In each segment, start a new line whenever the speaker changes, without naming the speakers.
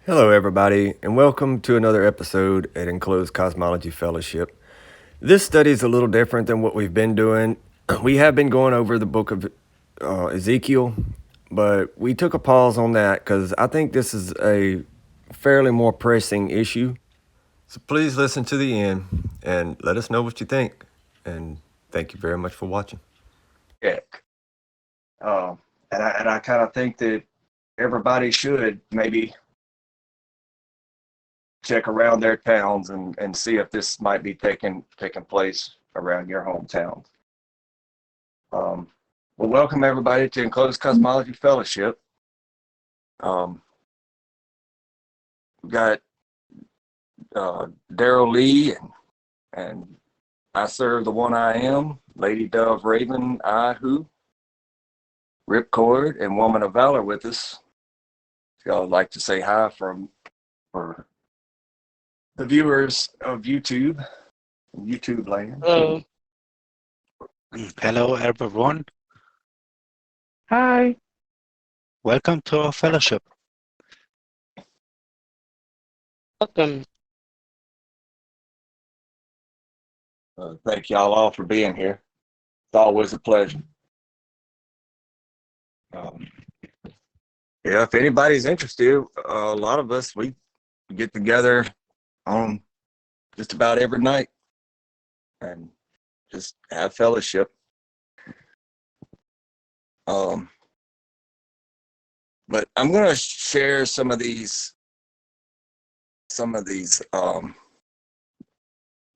Hello, everybody, and welcome to another episode at Enclosed Cosmology Fellowship. This study is a little different than what we've been doing. We have been going over the book of Ezekiel, but we took a pause on that because I think this is a fairly more pressing issue. So please listen to the end and let us know what you think. And thank you very much for watching.
Check. And I kind of think that everybody should maybe check around their towns and see if this might be taking place around your hometown. Well, welcome everybody to Enclosed Cosmology Fellowship. We got Daryl Lee and I serve the one I am, Lady Dove Raven, I who, Ripcord, and Woman of Valor with us. If y'all would like to say hi for the viewers of YouTube land.
Hello.
Hello, everyone.
Hi.
Welcome to our fellowship.
Welcome.
Thank y'all all for being here. It's always a pleasure. Yeah, if anybody's interested, a lot of us, we get together on just about every night and just have fellowship. But I'm going to share some of these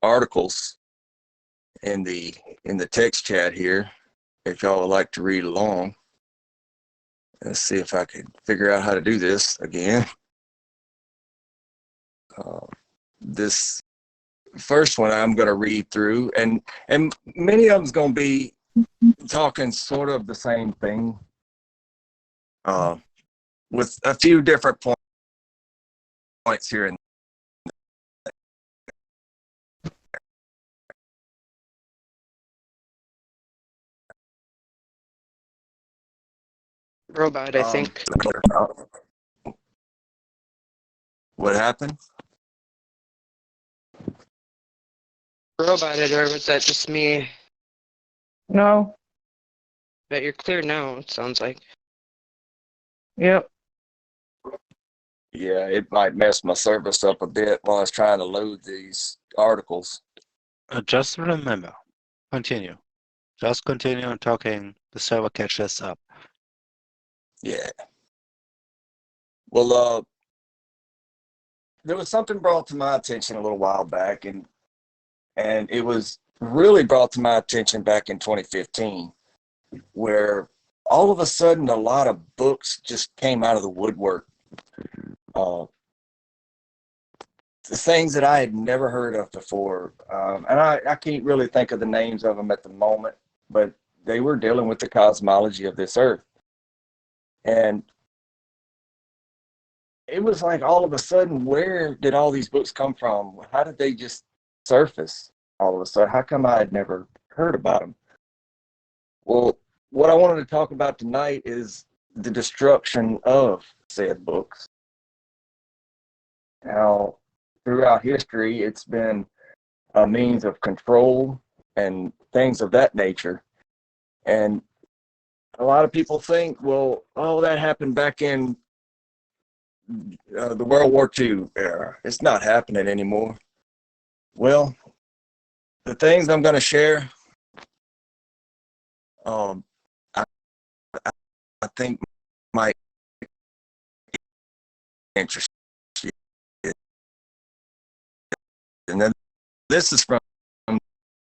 articles in the text chat here, if y'all would like to read along. Let's see if I can figure out how to do this again. This first one I'm going to read through, and many of them's going to be talking sort of the same thing, with a few different points here and
Robot, I think.
What happened?
Roboted, or was that just me?
No.
But you're clear now, it sounds like.
Yep.
Yeah, it might mess my service up a bit while I was trying to load these articles.
Just remember, continue. Just continue talking. The server catches up.
Yeah. Well, there was something brought to my attention a little while back, and it was really brought to my attention back in 2015, where all of a sudden a lot of books just came out of the woodwork. The things that I had never heard of before, and I can't really think of the names of them at the moment, but they were dealing with the cosmology of this earth. And it was like all of a sudden, where did all these books come from? How did they just surface all of a sudden? How come I had never heard about them? Well, what I wanted to talk about tonight is the destruction of said books. Now, throughout history, it's been a means of control and things of that nature. And a lot of people think, well, oh, that happened back in the World War II era. It's not happening anymore. Well, the things I'm going to share, I, I think might interest you. And then this is from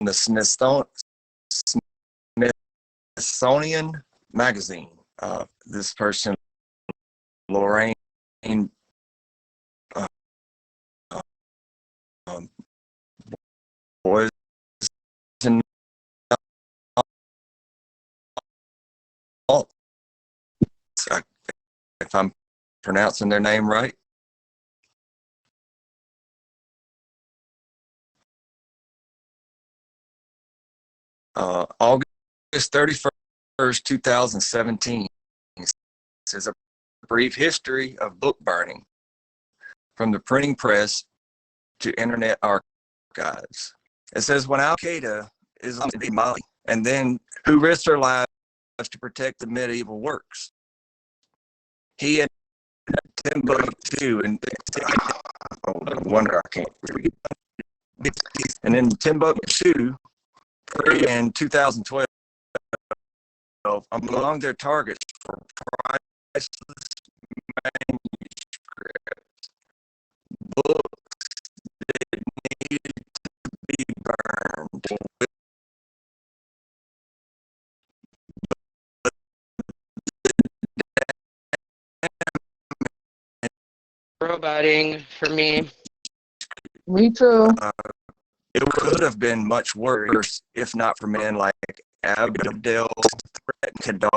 the Smithsonian magazine. This person, Lorraine Boys, if I'm pronouncing their name right. August 31st, 2017 says a brief history of book burning. from the printing press to internet archives. It says when Al Qaeda is in Mali, and then who risked their lives to protect the medieval works. He and Timbuktu, and oh, no wonder I can't read. And then Timbuktu in 2012 among their targets for priceless manuscripts, books that needed to be burned.
Roboting for me.
Me too.
It could have been much worse if not for men like Abdel Kadar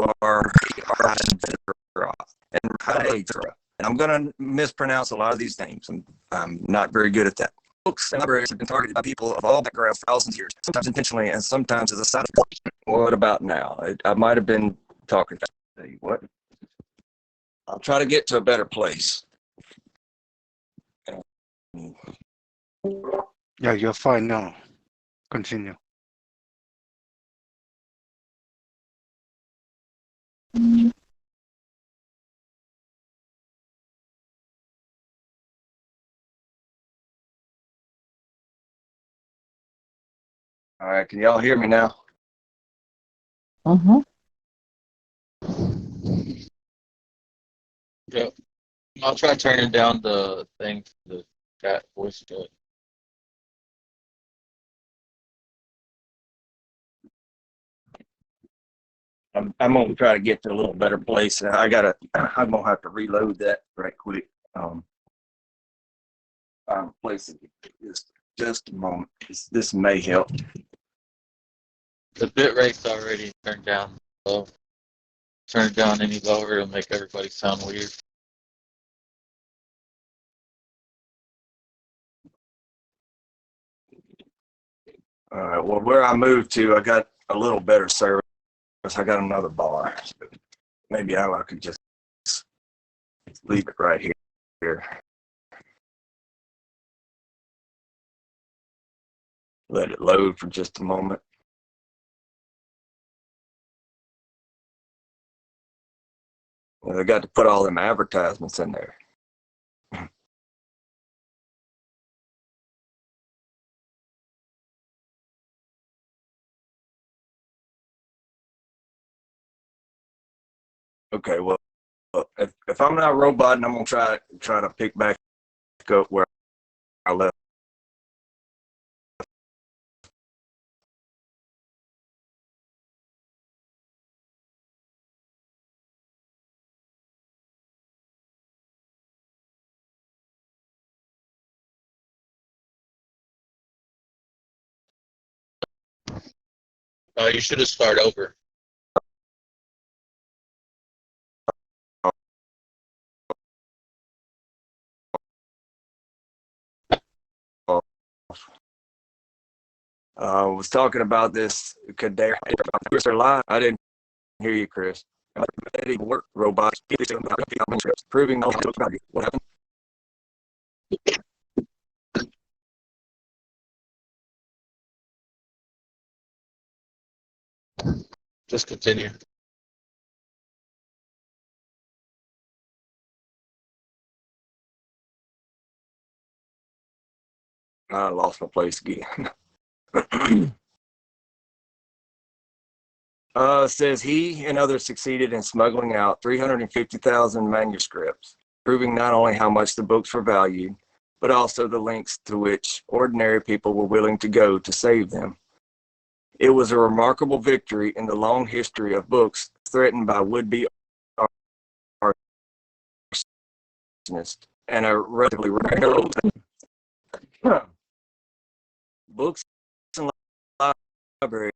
and Hadra. And I'm going to mispronounce a lot of these names, and I'm not very good at that. Books and libraries have been targeted by people of all backgrounds for thousands of years, sometimes intentionally and sometimes as a side effect. What about now? I might have been talking fast. Tell you what, I'll try to get to a better place.
Yeah, you're fine now. Continue.
All right, can y'all hear me now?
Mm-hmm.
Yep. I'll try turning down the thing for the chat voice to it.
I'm gonna try to get to a little better place. I'm gonna have to reload that right quick. Place it. Just a moment. This may help.
The bit rate's already turned down low. Turn it down any lower, it'll make everybody sound weird.
All right. Well, where I moved to, I got a little better service. I got another bar. Maybe I could just leave it right here. Let it load for just a moment. Well, they got to put all them advertisements in there. Okay, well, if I'm not roboting, I'm gonna try to pick back up where I left.
You should have started over.
Was talking about this Kader. I didn't hear you, Chris. Work robots proving what happened.
Just continue.
I lost my place again. Says he and others succeeded in smuggling out 350,000 manuscripts, proving not only how much the books were valued, but also the lengths to which ordinary people were willing to go to save them. It was a remarkable victory in the long history of books threatened by would-be arsonists and a relatively rare books and libraries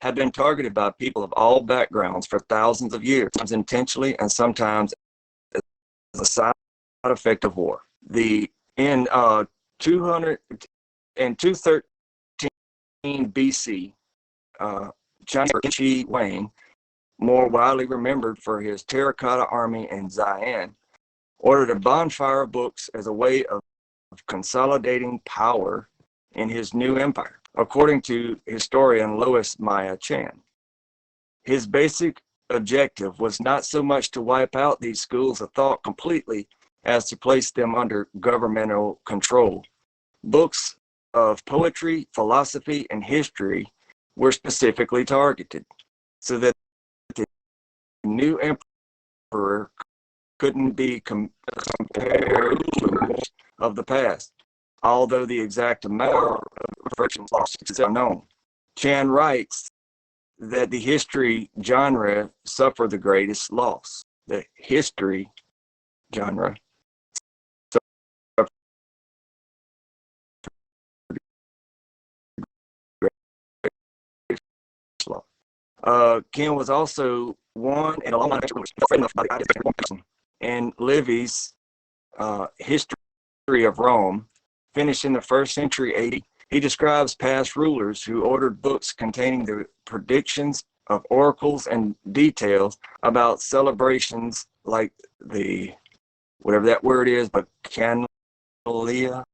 have been targeted by people of all backgrounds for thousands of years, sometimes intentionally and sometimes as a side effect of war. In 213 BC, Chinese Qi Wang, more widely remembered for his terracotta army in Xi'an, ordered a bonfire of books as a way of consolidating power in his new empire, according to historian Lois Maya Chan. His basic objective was not so much to wipe out these schools of thought completely as to place them under governmental control. Books of poetry, philosophy, and history were specifically targeted so that the new emperor couldn't be compared to of the past, although the exact amount of frictions lost is unknown. Chan writes that the history genre suffered the greatest loss. The history genre suffered the greatest loss. Ken was also one in a long line of friend of the idea, and Livy's History of Rome, finished in the 1st century AD. He describes past rulers who ordered books containing the predictions of oracles and details about celebrations like the, whatever that word is, but Canalia,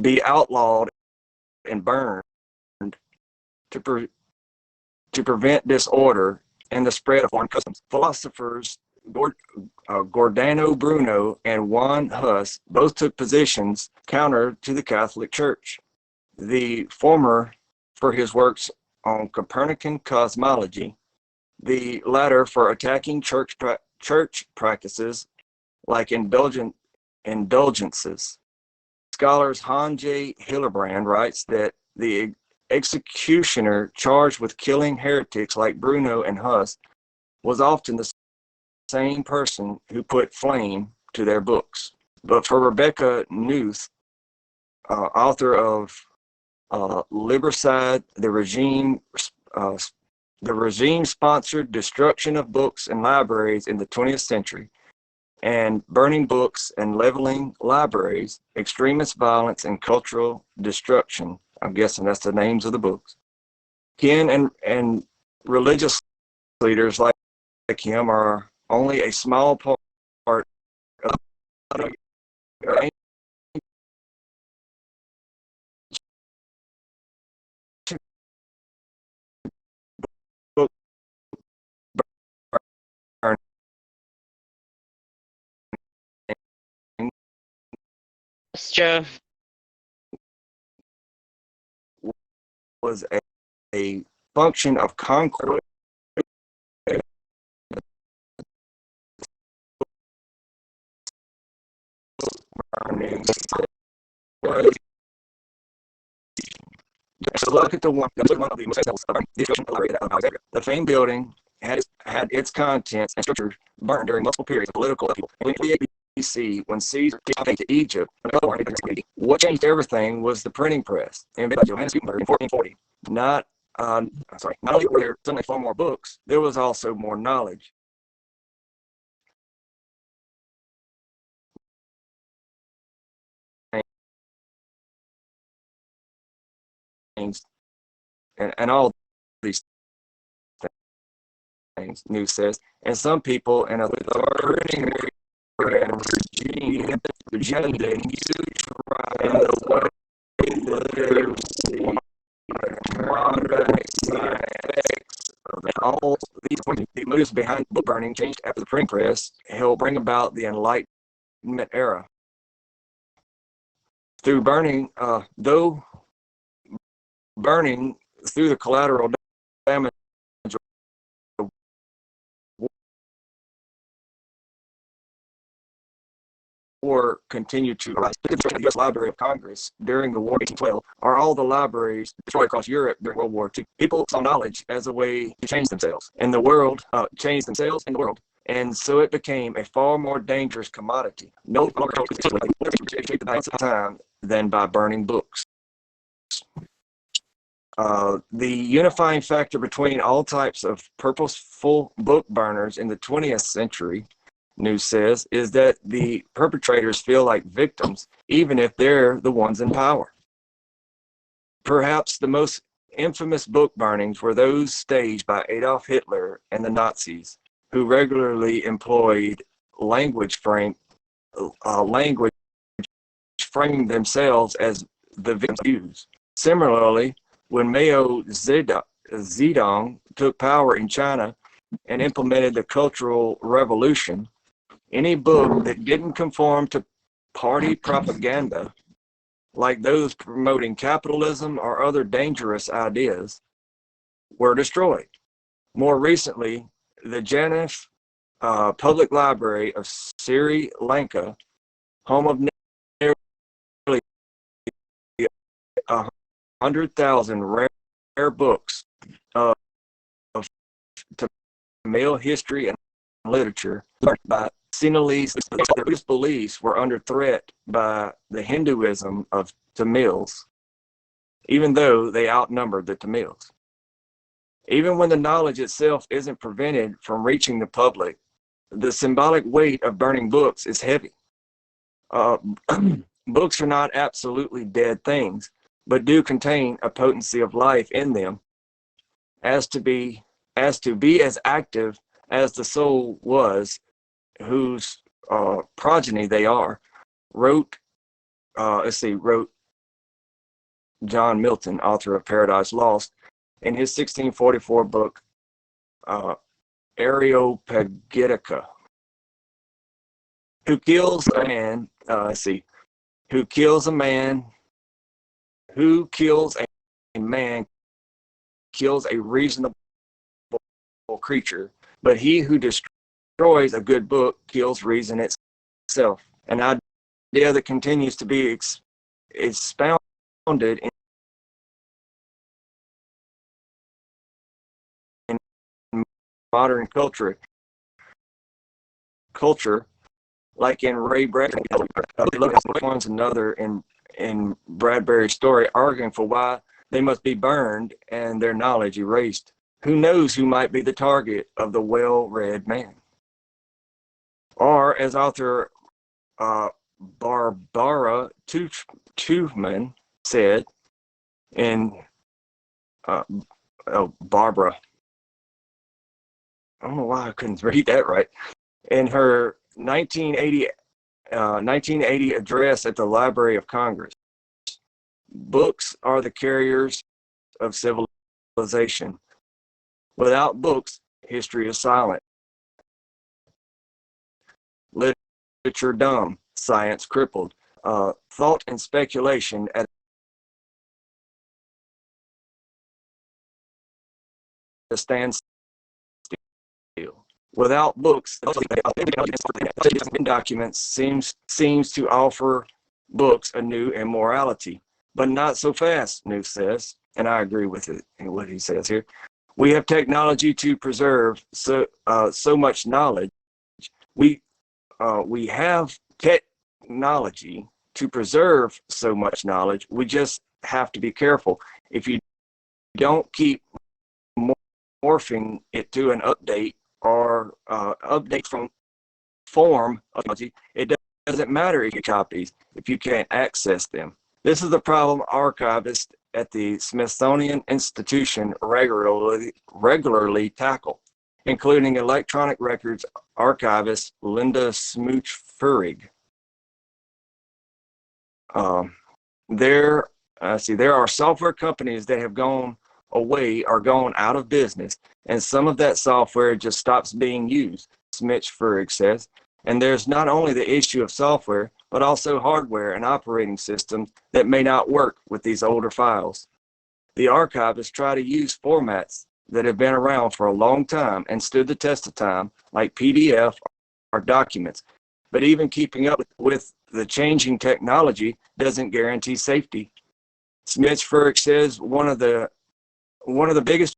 be outlawed and burned to prevent disorder and the spread of foreign customs. Philosophers Giordano Bruno and Juan Hus both took positions counter to the Catholic Church. The former for his works on Copernican cosmology, the latter for attacking church practices like indulgences. Scholars Han J. Hillerbrand writes that the executioner charged with killing heretics like Bruno and Hus was often the same person who put flame to their books. But for Rebecca Nuth, author of Libercide, the regime-sponsored destruction of books and libraries in the 20th century, and Burning Books and Leveling Libraries, Extremist Violence and Cultural Destruction, I'm guessing that's the names of the books. Ken and religious leaders like him are only a small part of the book burning
Yes, Joe.
was a function of conquest. So look at one of the most of Alexandria. The famed building had its contents and structure burned during multiple periods of political upheaval. In 48 BC, when Caesar came to Egypt, what changed everything was the printing press, invented by Johannes Gutenberg in 1440. Not only were there suddenly far more books, there was also more knowledge. And all these things, News says, and some people in authority and regime agending huge rise in the way that they receive effects of all these moves behind book burning changed after the printing press helped bring about the Enlightenment era. Through burning, though burning through the collateral damage war continued to rise. The U.S. Library of Congress during the War of 1812 are all the libraries destroyed across Europe during World War II. People saw knowledge as a way to change themselves and the world, and so it became a far more dangerous commodity. No longer time than by burning books. The unifying factor between all types of purposeful book burners in the 20th century, News says, is that the perpetrators feel like victims, even if they're the ones in power. Perhaps the most infamous book burnings were those staged by Adolf Hitler and the Nazis, who regularly employed language framed language framing themselves as the victims. Similarly, when Mao Zedong took power in China and implemented the Cultural Revolution, any book that didn't conform to party propaganda, like those promoting capitalism or other dangerous ideas, were destroyed. More recently, the Janif Public Library of Sri Lanka, home of nearly 100,000 rare books of Tamil history and literature by Sinhalese. Their Buddhist beliefs were under threat by the Hinduism of Tamils, even though they outnumbered the Tamils. Even when the knowledge itself isn't prevented from reaching the public, the symbolic weight of burning books is heavy. Books are not absolutely dead things, but do contain a potency of life in them, as to be as active as the soul was, whose progeny they are. Wrote John Milton, author of Paradise Lost, in his 1644 book Areopagitica. Who kills a man? Who kills a man? Who kills a man kills a reasonable creature, but he who destroys a good book kills reason itself. An idea that continues to be expounded in modern culture, like in Ray Bradbury's one another in Bradbury's story, arguing for why they must be burned and their knowledge erased. Who knows who might be the target of the well-read man? Or, as author Barbara Tuchman said in Barbara, I don't know why I couldn't read that right, in her 1980 address at the Library of Congress, books are the carriers of civilization. Without books, history is silent. Literature dumb, science crippled, thought and speculation at a standstill. Without books, documents seems to offer books a new immorality, but not so fast, New says, and I agree with it and what he says here. We have technology to preserve so much knowledge. We have technology to preserve so much knowledge. We just have to be careful. If you don't keep morphing it to an update or update from form of technology, it doesn't matter if you copies if you can't access them. This is the problem archivists at the Smithsonian Institution regularly tackle, including electronic records archivist Linda Smooch-Furig. There are software companies that have gone away or gone out of business, and some of that software just stops being used, Smooch-Furig says. And there's not only the issue of software, but also hardware and operating systems that may not work with these older files. The archivists try to use formats that have been around for a long time and stood the test of time, like PDF or documents. But even keeping up with the changing technology doesn't guarantee safety. Smith-Furig says one of the biggest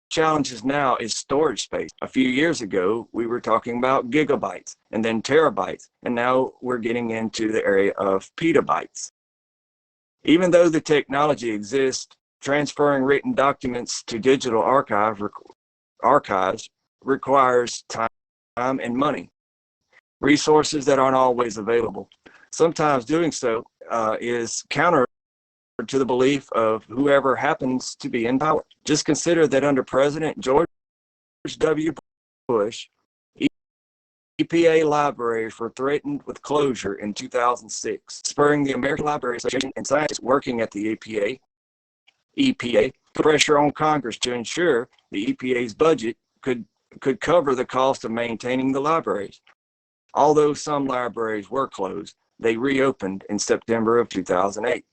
challenges now is storage space. A few years ago, we were talking about gigabytes and then terabytes, and now we're getting into the area of petabytes. Even though the technology exists, transferring written documents to digital archives requires time and money, resources that aren't always available. Sometimes doing so is counter to the belief of whoever happens to be in power. Just consider that under President George W. Bush, EPA libraries were threatened with closure in 2006, spurring the American Library Association and scientists working at the EPA put pressure on Congress to ensure the EPA's budget could cover the cost of maintaining the libraries. Although some libraries were closed, they reopened in September of 2008.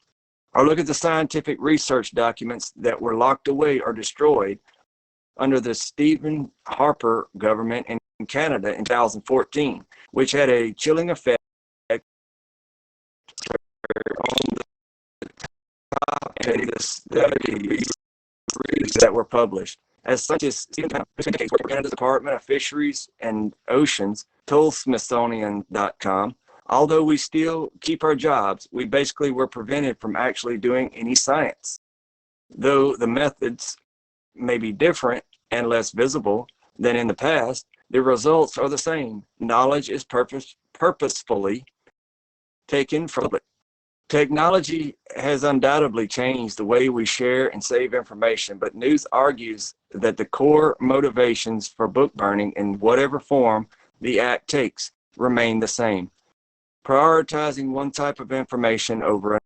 Or look at the scientific research documents that were locked away or destroyed under the Stephen Harper government in Canada in 2014, which had a chilling effect on the top studies that were published. As such as Stephen Canada's Department of Fisheries and Oceans told Smithsonian.com, although we still keep our jobs, we basically were prevented from actually doing any science. Though the methods may be different and less visible than in the past, the results are the same. Knowledge is purposefully taken from it. Technology has undoubtedly changed the way we share and save information, but news argues that the core motivations for book burning in whatever form the act takes remain the same. Prioritizing one type of information over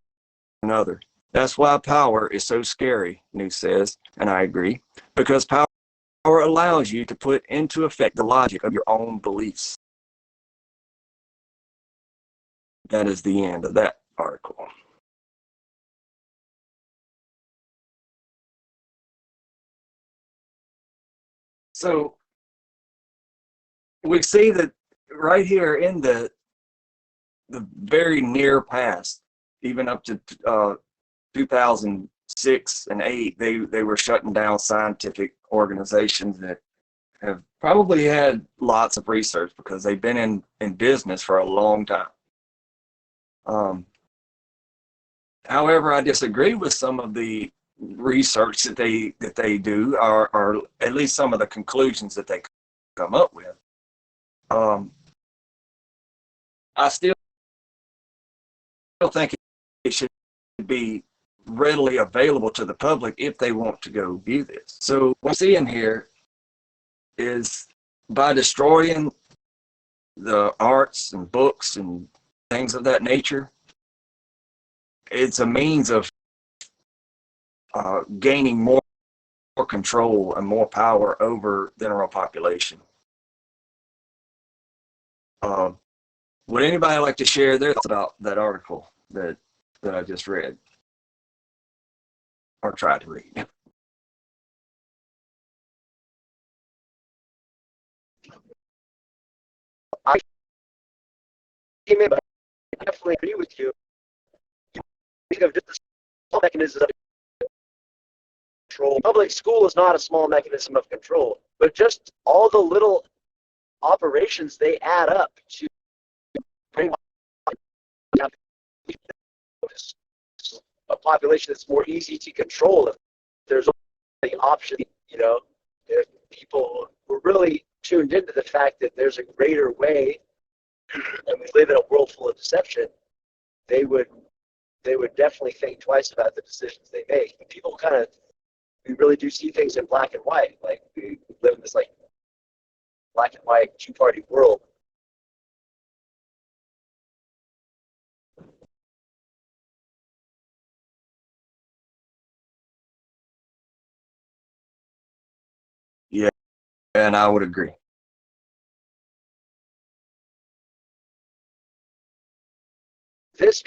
another. That's why power is so scary, news says, and I agree, because power allows you to put into effect the logic of your own beliefs. That is the end of that article. So we see that right here in the very near past, even up to 2006 and 8, they were shutting down scientific organizations that have probably had lots of research because they've been in business for a long time. However, I disagree with some of the research that they do, or at least some of the conclusions that they come up with. I still think it should be readily available to the public if they want to go view this. So what I'm seeing here is by destroying the arts and books and things of that nature, it's a means of gaining more control and more power over the general population. Would anybody like to share their thoughts about that article that I just read or tried to read?
I definitely agree with you. Think of just the small mechanisms of control. Public school is not a small mechanism of control, but just all the little operations, they add up to bring a population that's more easy to control if there's only option, if people were really tuned into the fact that there's a greater way and we live in a world full of deception, they would definitely think twice about the decisions they make. And people we really do see things in black and white. Like we live in this black and white two-party world.
Yeah, and I would agree.
This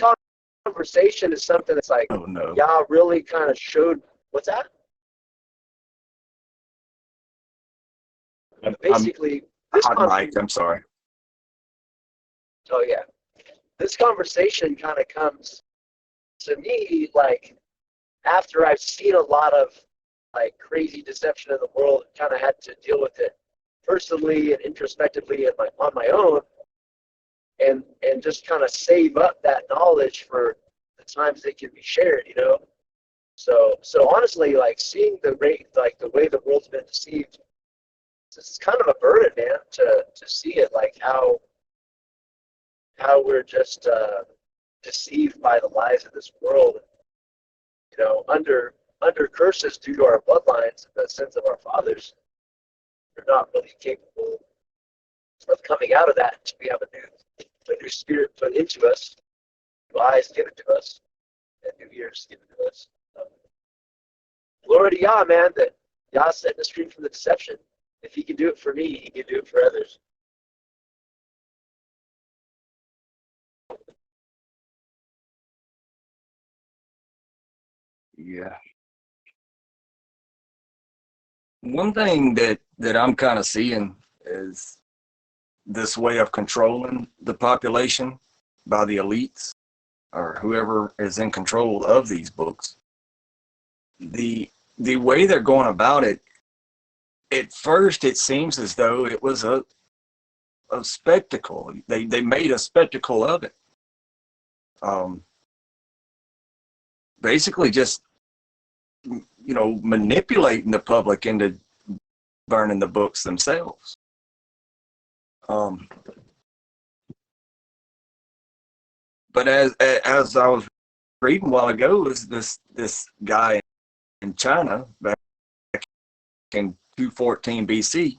conversation is something that's like,
oh no,
y'all really kind of showed. What's that? Basically,
I'm sorry.
Oh yeah, this conversation kind of comes to me like after I've seen a lot of crazy deception in the world and kind of had to deal with it personally and introspectively on my own, and just kind of save up that knowledge for the times they can be shared, So honestly, seeing the way the world's been deceived, it's kind of a burden, man, to see it, how we're just deceived by the lies of this world, under curses due to our bloodlines and the sins of our fathers. We're not really capable of coming out of that until we have a new spirit put into us, new eyes given to us, and new ears given to us. Glory to Yah, man, that Yah setting us free from the deception. If he can do it for me, he can do it for others.
Yeah. One thing that I'm kind of seeing is this way of controlling the population by the elites or whoever is in control of these books. The way they're going about it, at first it seems as though it was a spectacle. They made a spectacle of it. Basically just, manipulating the public into burning the books themselves. But as I was reading a while ago, is this guy in China back in 214 BC.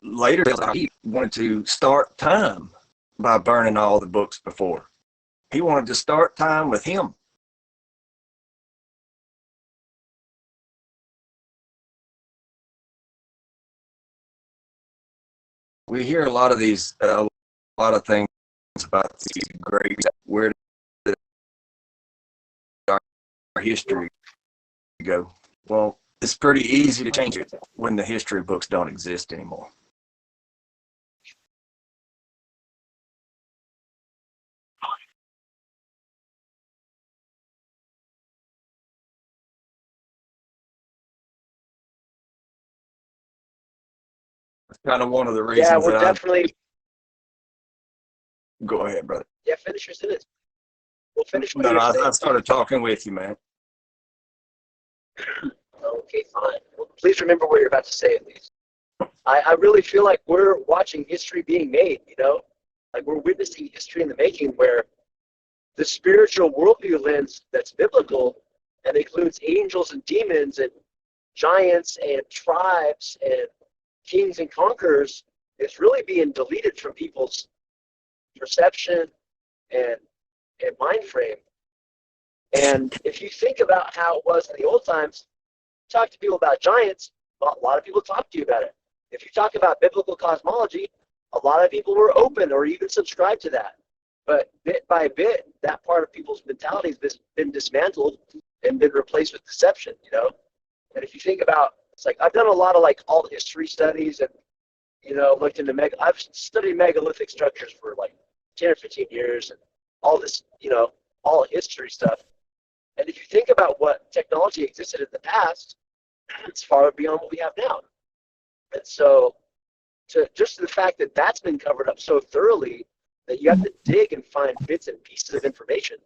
Later, he wanted to start time by burning all the books before. He wanted to start time with him. We hear a lot of these, a lot of things about these great, where did our history go? Well, it's pretty easy to change it when the history books don't exist anymore. That's kind of one of the reasons
Yeah, we're
that
definitely.
Go ahead, brother.
Yeah, finish your sentence. We'll finish what
No,
you're
I
saying.
started talking with you, man.
Okay, fine. Well, please remember what you're about to say, at least. I really feel like we're watching history being made, like we're witnessing history in the making, where the spiritual worldview lens that's biblical and includes angels and demons and giants and tribes and kings and conquerors is really being deleted from people's perception and mind frame. And if you think about how it was in the old times, talk to people about giants, a lot of people talk to you about it. If you talk about biblical cosmology, a lot of people were open or even subscribed to that. But bit by bit, that part of people's mentality has been dismantled and been replaced with deception, And if you think about, it's like I've done a lot of like alt history studies and, looked into I've studied megalithic structures for like 10 or 15 years and all this, all history stuff. And if you think about what technology existed in the past, it's far beyond what we have now. And so, just the fact that that's been covered up so thoroughly that you have to dig and find bits and pieces of information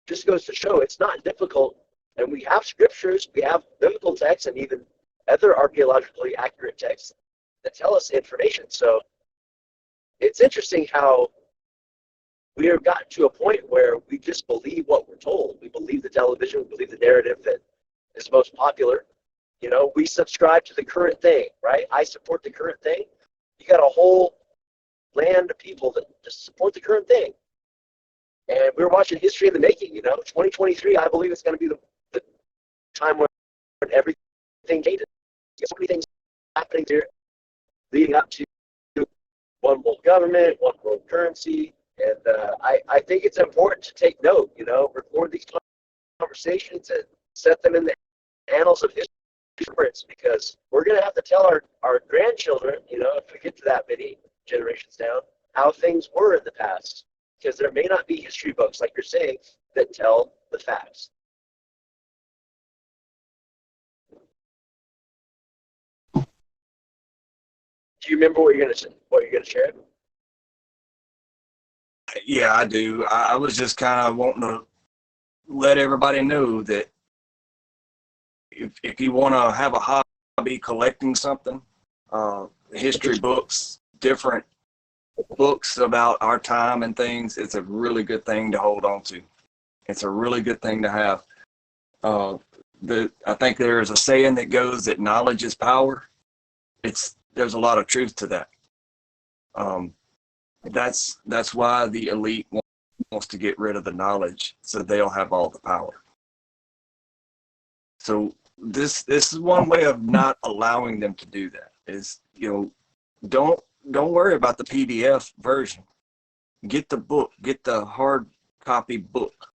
just goes to show it's not difficult. And we have scriptures, we have biblical texts, and even other archaeologically accurate texts that tell us information. So it's interesting how we have gotten to a point where we just believe what we're told. We believe the television, we believe the narrative that is most popular. We subscribe to the current thing, right? I support the current thing. You got a whole land of people that just support the current thing. And we're watching history in the making, 2023, I believe it's going to be the time when everything changes. So many things happening here leading up to one world government, one world currency. And I think it's important to take note, record these conversations and set them in the annals of history, because we're going to have to tell our grandchildren, if we get to that many generations down, how things were in the past, because there may not be history books, like you're saying, that tell the facts. Do you remember what you're going to share?
Yeah, I do. I was just kind of wanting to let everybody know that if you want to have a hobby collecting something, history books, different books about our time and things, it's a really good thing to hold on to. It's a really good thing to have. I think there is a saying that goes that knowledge is power. There's a lot of truth to that. That's why the elite wants to get rid of the knowledge so they'll have all the power. So this is one way of not allowing them to do that. Is, don't worry about the PDF version. Get the book, get the hard copy book,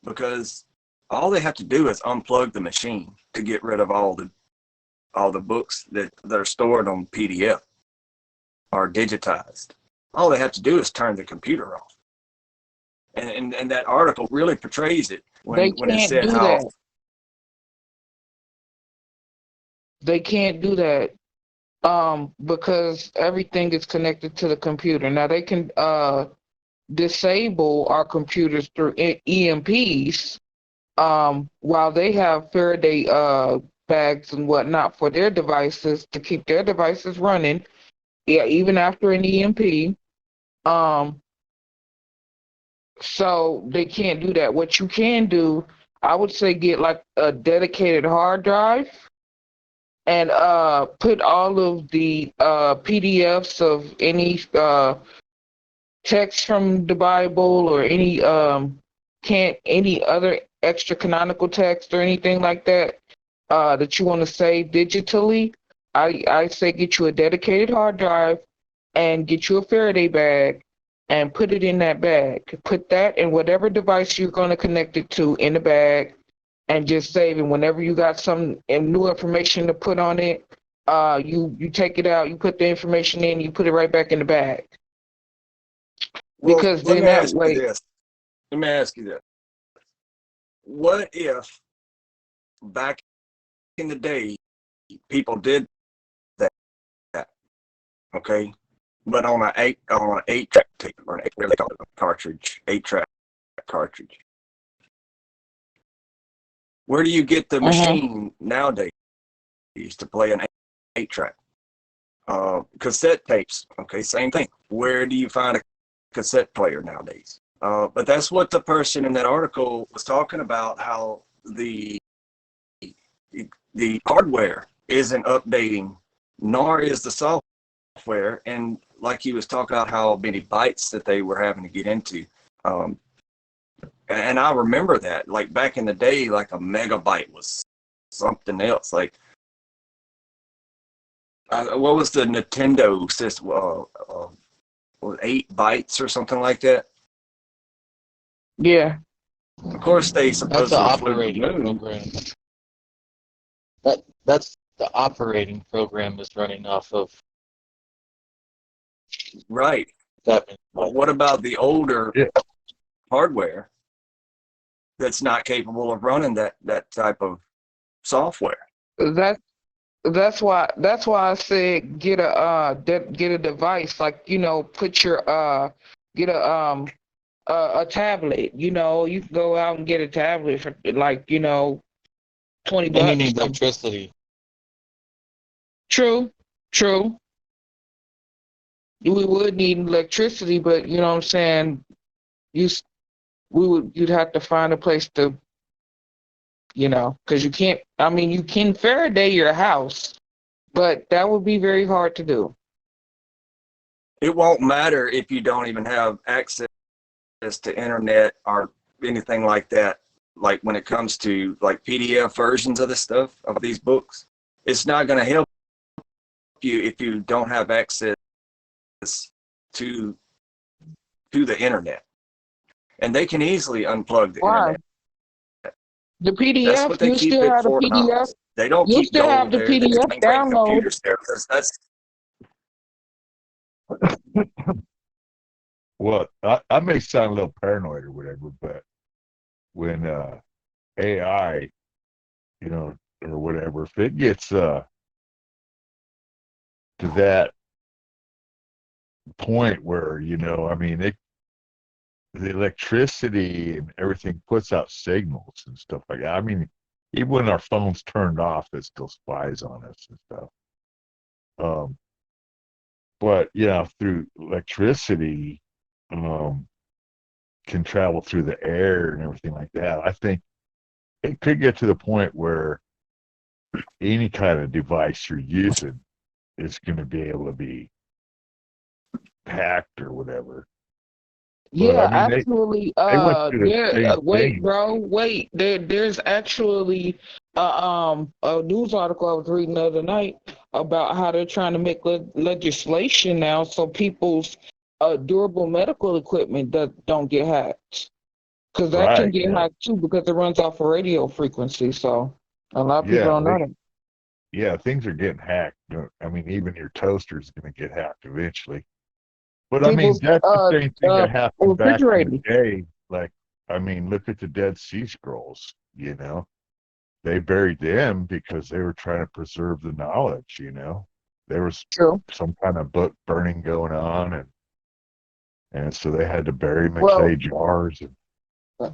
because all they have to do is unplug the machine to get rid of all the books that are stored on PDF or digitized. All they have to do is turn the computer off. And that article really portrays it
They
when it
can't
said
do
how
that. They can't do that. Because everything is connected to the computer. Now they can disable our computers through EMPs, while they have Faraday bags and whatnot for their devices to keep their devices running. Yeah, even after an EMP. So they can't do that. What you can do, I would say, get like a dedicated hard drive and put all of the PDFs of any text from the Bible or any other extra canonical text or anything like that that you want to save digitally. I say get you a dedicated hard drive and get you a Faraday bag and put it in that bag. Put that in whatever device you're going to connect it to in the bag and just save it. Whenever you got some new information to put on it, you take it out, you put the information in, you put it right back in the bag.
well,
Because
let
then
me
that
ask you
way,
this. Let me ask you this. What if back in the day people did that, okay? But on an 8-track tape, or whatever they call it, a cartridge, 8-track cartridge. Where do you get the machine nowadays to play an 8-track? Cassette tapes, okay, same thing. Where do you find a cassette player nowadays? But that's what the person in that article was talking about, how the hardware isn't updating, nor is the software. And like he was talking about how many bytes that they were having to get into. And I remember that, like back in the day, like a megabyte was something else. Like, what was the Nintendo system? 8 bytes or something like that.
yeah.
Of course, they
That's the
supposedly flew to the
operating
moon.
program. That's the operating program is running off of
Right.
that.
But what about the older
Yeah.
hardware that's not capable of running that type of software?
That's why I said get a device, like, put your get a tablet. You can go out and get a tablet for like, $20.
And you need electricity.
True. We would need electricity, but you know what I'm saying, you'd have to find a place to, because you can't. I mean, you can Faraday your house, but that would be very hard to do.
It won't matter if you don't even have access to internet or anything like that. Like when it comes to like PDF versions of this stuff, of these books, it's not going to help you if you don't have access to the internet. And they can easily unplug the
Why?
internet.
The
That's
PDF,
what they
you
keep
still
it
have the
for
PDF.
anonymous. They don't
You
keep
still have
gold
the
there. They just
PDF
maintain
download.
computers there. That's
Well, I may sound a little paranoid or whatever, but when AI, or whatever, if it gets to that point where, I mean, the electricity and everything puts out signals and stuff like that. I mean, even when our phone's turned off, it still spies on us and stuff. But yeah, through electricity, can travel through the air and everything like that. I think it could get to the point where any kind of device you're using is going to be able to be hacked or whatever. But
Yeah,
I mean,
actually,
they went through the same
wait,
thing.
bro, wait. There's actually a news article I was reading the other night about how they're trying to make legislation now so people's durable medical equipment don't get hacked. Because that can
Right.
get
Yeah.
hacked too because it runs off a radio frequency. So a lot of people
Yeah.
don't know that.
Yeah. Things are getting hacked. I mean, even your toaster is going to get hacked eventually. But I mean,
People's
that's the same thing that happened back in
refrigerators.
the day. Like, I mean, look at the Dead Sea Scrolls, they buried them because they were trying to preserve the knowledge, There was
True.
some kind of book burning going on, and so they had to bury them in
Well,
clay jars. And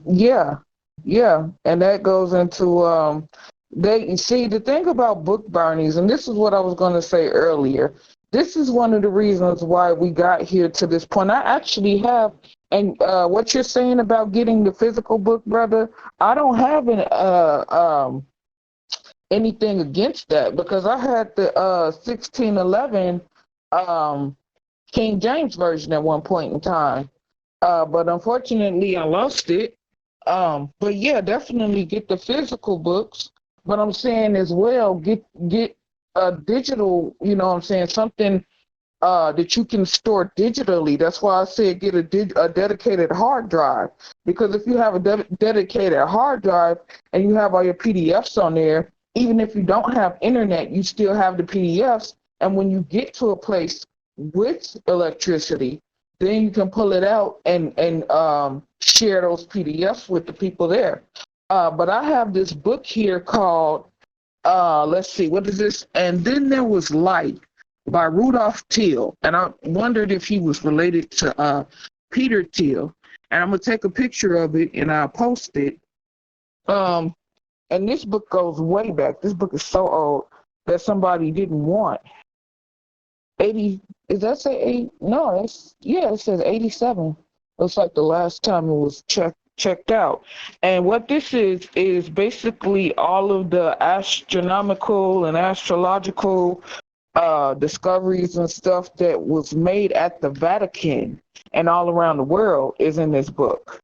yeah, yeah, and that goes into they you see the thing about book burnings, and this is what I was going to say earlier. This is one of the reasons why we got here to this point. I actually have, and what you're saying about getting the physical book, brother, I don't have anything against that because I had the 1611 um King James version at one point in time. But unfortunately, I lost it. But yeah, definitely get the physical books. But I'm saying as well, get a digital. You know, what I'm saying something that you can store digitally. That's why I said get a dedicated hard drive. Because if you have a dedicated hard drive and you have all your PDFs on there, even if you don't have internet, you still have the PDFs. And when you get to a place with electricity, then you can pull it out and share those PDFs with the people there. But I have this book here called let's see, what is this? And then there was Light by Rudolph Teal, and I wondered if he was related to Peter Thiel. And I'm gonna take a picture of it and I'll post it. Um, and this book goes way back. This book is so old that somebody didn't want. 80, is that say 8? No, it says 87. Looks like the last time it was checked out. And what this is basically all of the astronomical and astrological discoveries and stuff that was made at the Vatican and all around the world is in this book.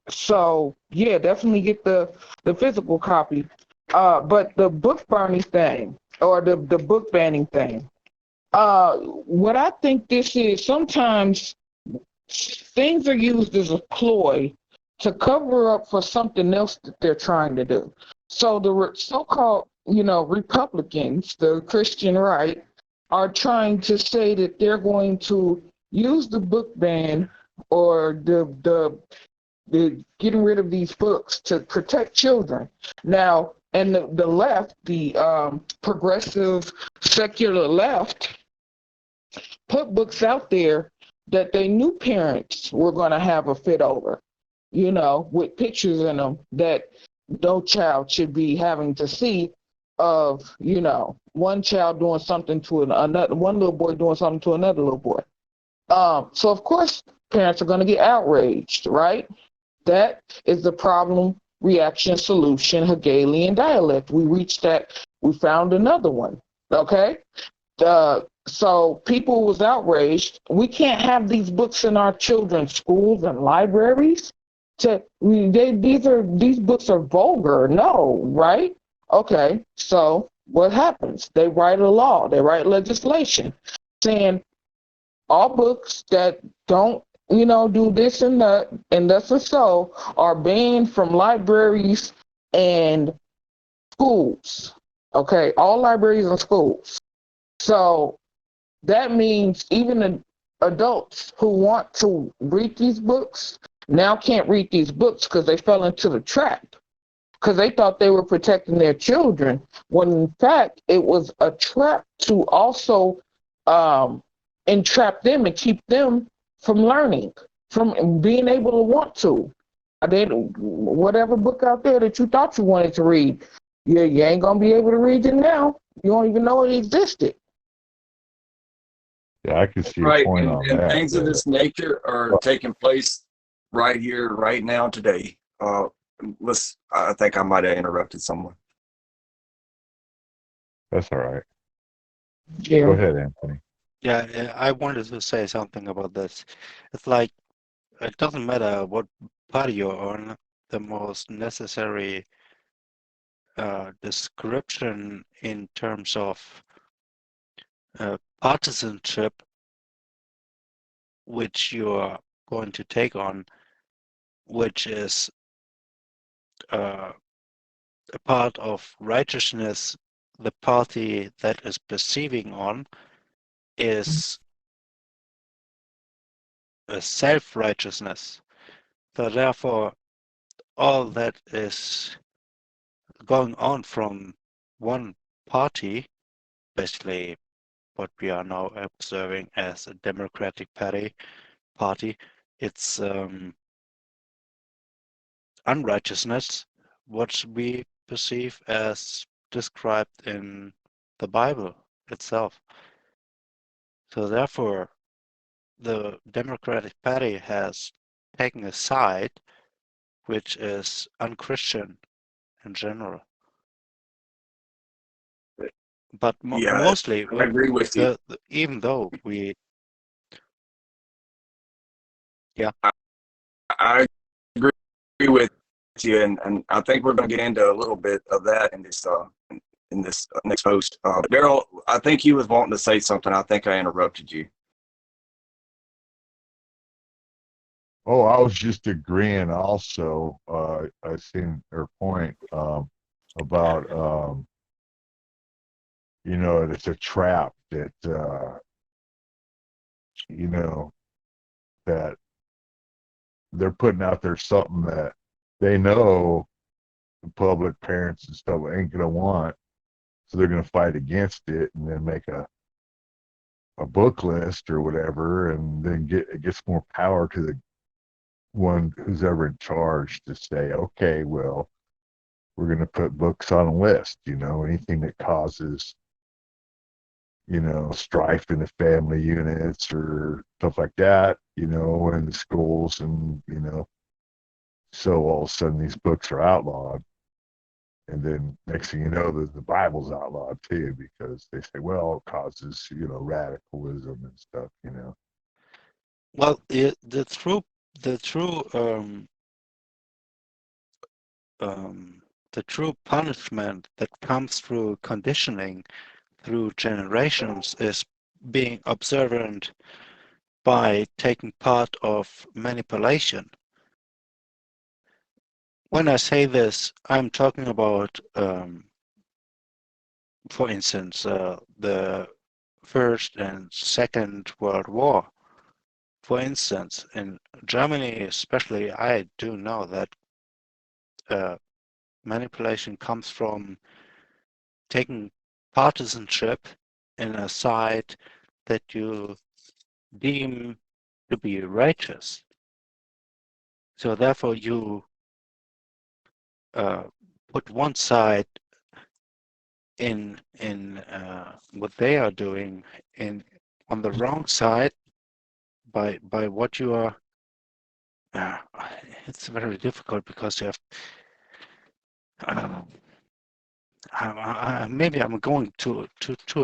So yeah, definitely get the physical copy. But the book burning thing or the book banning thing. What I think this is, sometimes things are used as a ploy to cover up for something else that they're trying to do. So the so-called, Republicans, the Christian right, are trying to say that they're going to use the book ban or the getting rid of these books to protect children. Now, and the left, the progressive secular left, put books out there that they knew parents were going to have a fit over, with pictures in them that no child should be having to see of, one child doing something to another, one little boy doing something to another little boy. So of course parents are going to get outraged, right? That is the problem, reaction, solution, Hegelian dialect. We reached that. We found another one. Okay. So people was outraged. We can't have these books in our children's schools and libraries. These books are vulgar. No, right? Okay. So what happens? They write a law. They write legislation saying all books that don't, do this and that, and thus and so, are banned from libraries and schools. Okay, all libraries and schools. So that means even adults who want to read these books now can't read these books because they fell into the trap because they thought they were protecting their children, when in fact it was a trap to also entrap them and keep them from learning, from being able to want to. Whatever book out there that you thought you wanted to read, you ain't gonna be able to read it now. You don't even know it existed.
yeah, I can see a
Right,
point
and,
on
and
that.
things of this nature are taking place right here, right now, today. I think I might have interrupted someone.
That's all right.
Yeah.
Go ahead, Anthony.
Yeah, I wanted to say something about this. It's like it doesn't matter what party you're on, the most necessary description in terms of partisanship which you're going to take on, which is a part of righteousness, the party that is perceiving on is a self-righteousness. So therefore, all that is going on from one party, basically what we are now observing as a Democratic party, it's unrighteousness, what we perceive as described in the Bible itself. So therefore, the Democratic Party has taken a side which is unchristian in general. But
Yeah,
mostly,
I agree with you.
even though we, yeah,
I agree with you, and I think we're going to get into a little bit of that in this next post. Daryl, I think you was wanting to say something. I think I interrupted you.
Oh, I was just agreeing also. I seen her point about, it's a trap that, you know, that they're putting out there something that they know the public, parents and stuff ain't going to want. So they're going to fight against it and then make a book list or whatever. And then it gets more power to the one who's ever in charge to say, okay, well, we're going to put books on a list, anything that causes, strife in the family units or stuff like that, in the schools. And, so all of a sudden these books are outlawed. And then next thing you know, the Bible's outlawed too, because they say, well, it causes, radicalism and stuff.
well, the true the true punishment that comes through conditioning through generations is being observant by taking part of manipulation. When I say this, I'm talking about, for instance, the First and Second World War. For instance, in Germany especially, I do know that manipulation comes from taking partisanship in a side that you deem to be righteous. So therefore you put one side in what they are doing in on the wrong side by what you are. It's very difficult because you have. Maybe I'm going too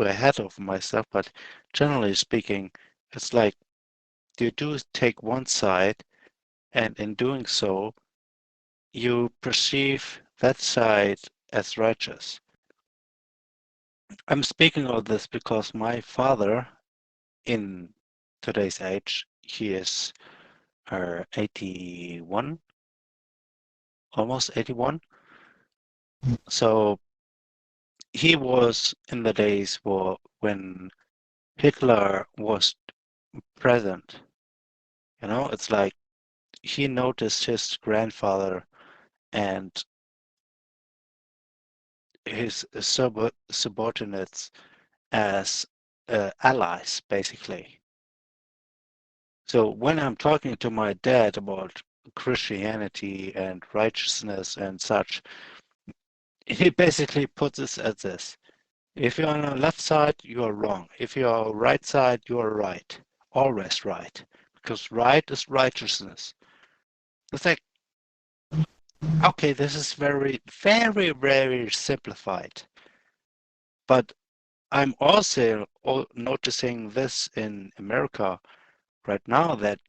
ahead of myself, but generally speaking, it's like you do take one side, and in doing so, you perceive that side as righteous. I'm speaking of this because my father, in today's age, he is 81, almost 81. So he was in the days when Hitler was present. It's like he noticed his grandfather and his subordinates as allies, basically. So when I'm talking to my dad about Christianity and righteousness and such, he basically puts it as this. If you're on the left side, you are wrong. If you're on the right side, you are right. Always right. Because right is righteousness. It's like, okay, this is very, very, very simplified. But I'm also noticing this in America right now, that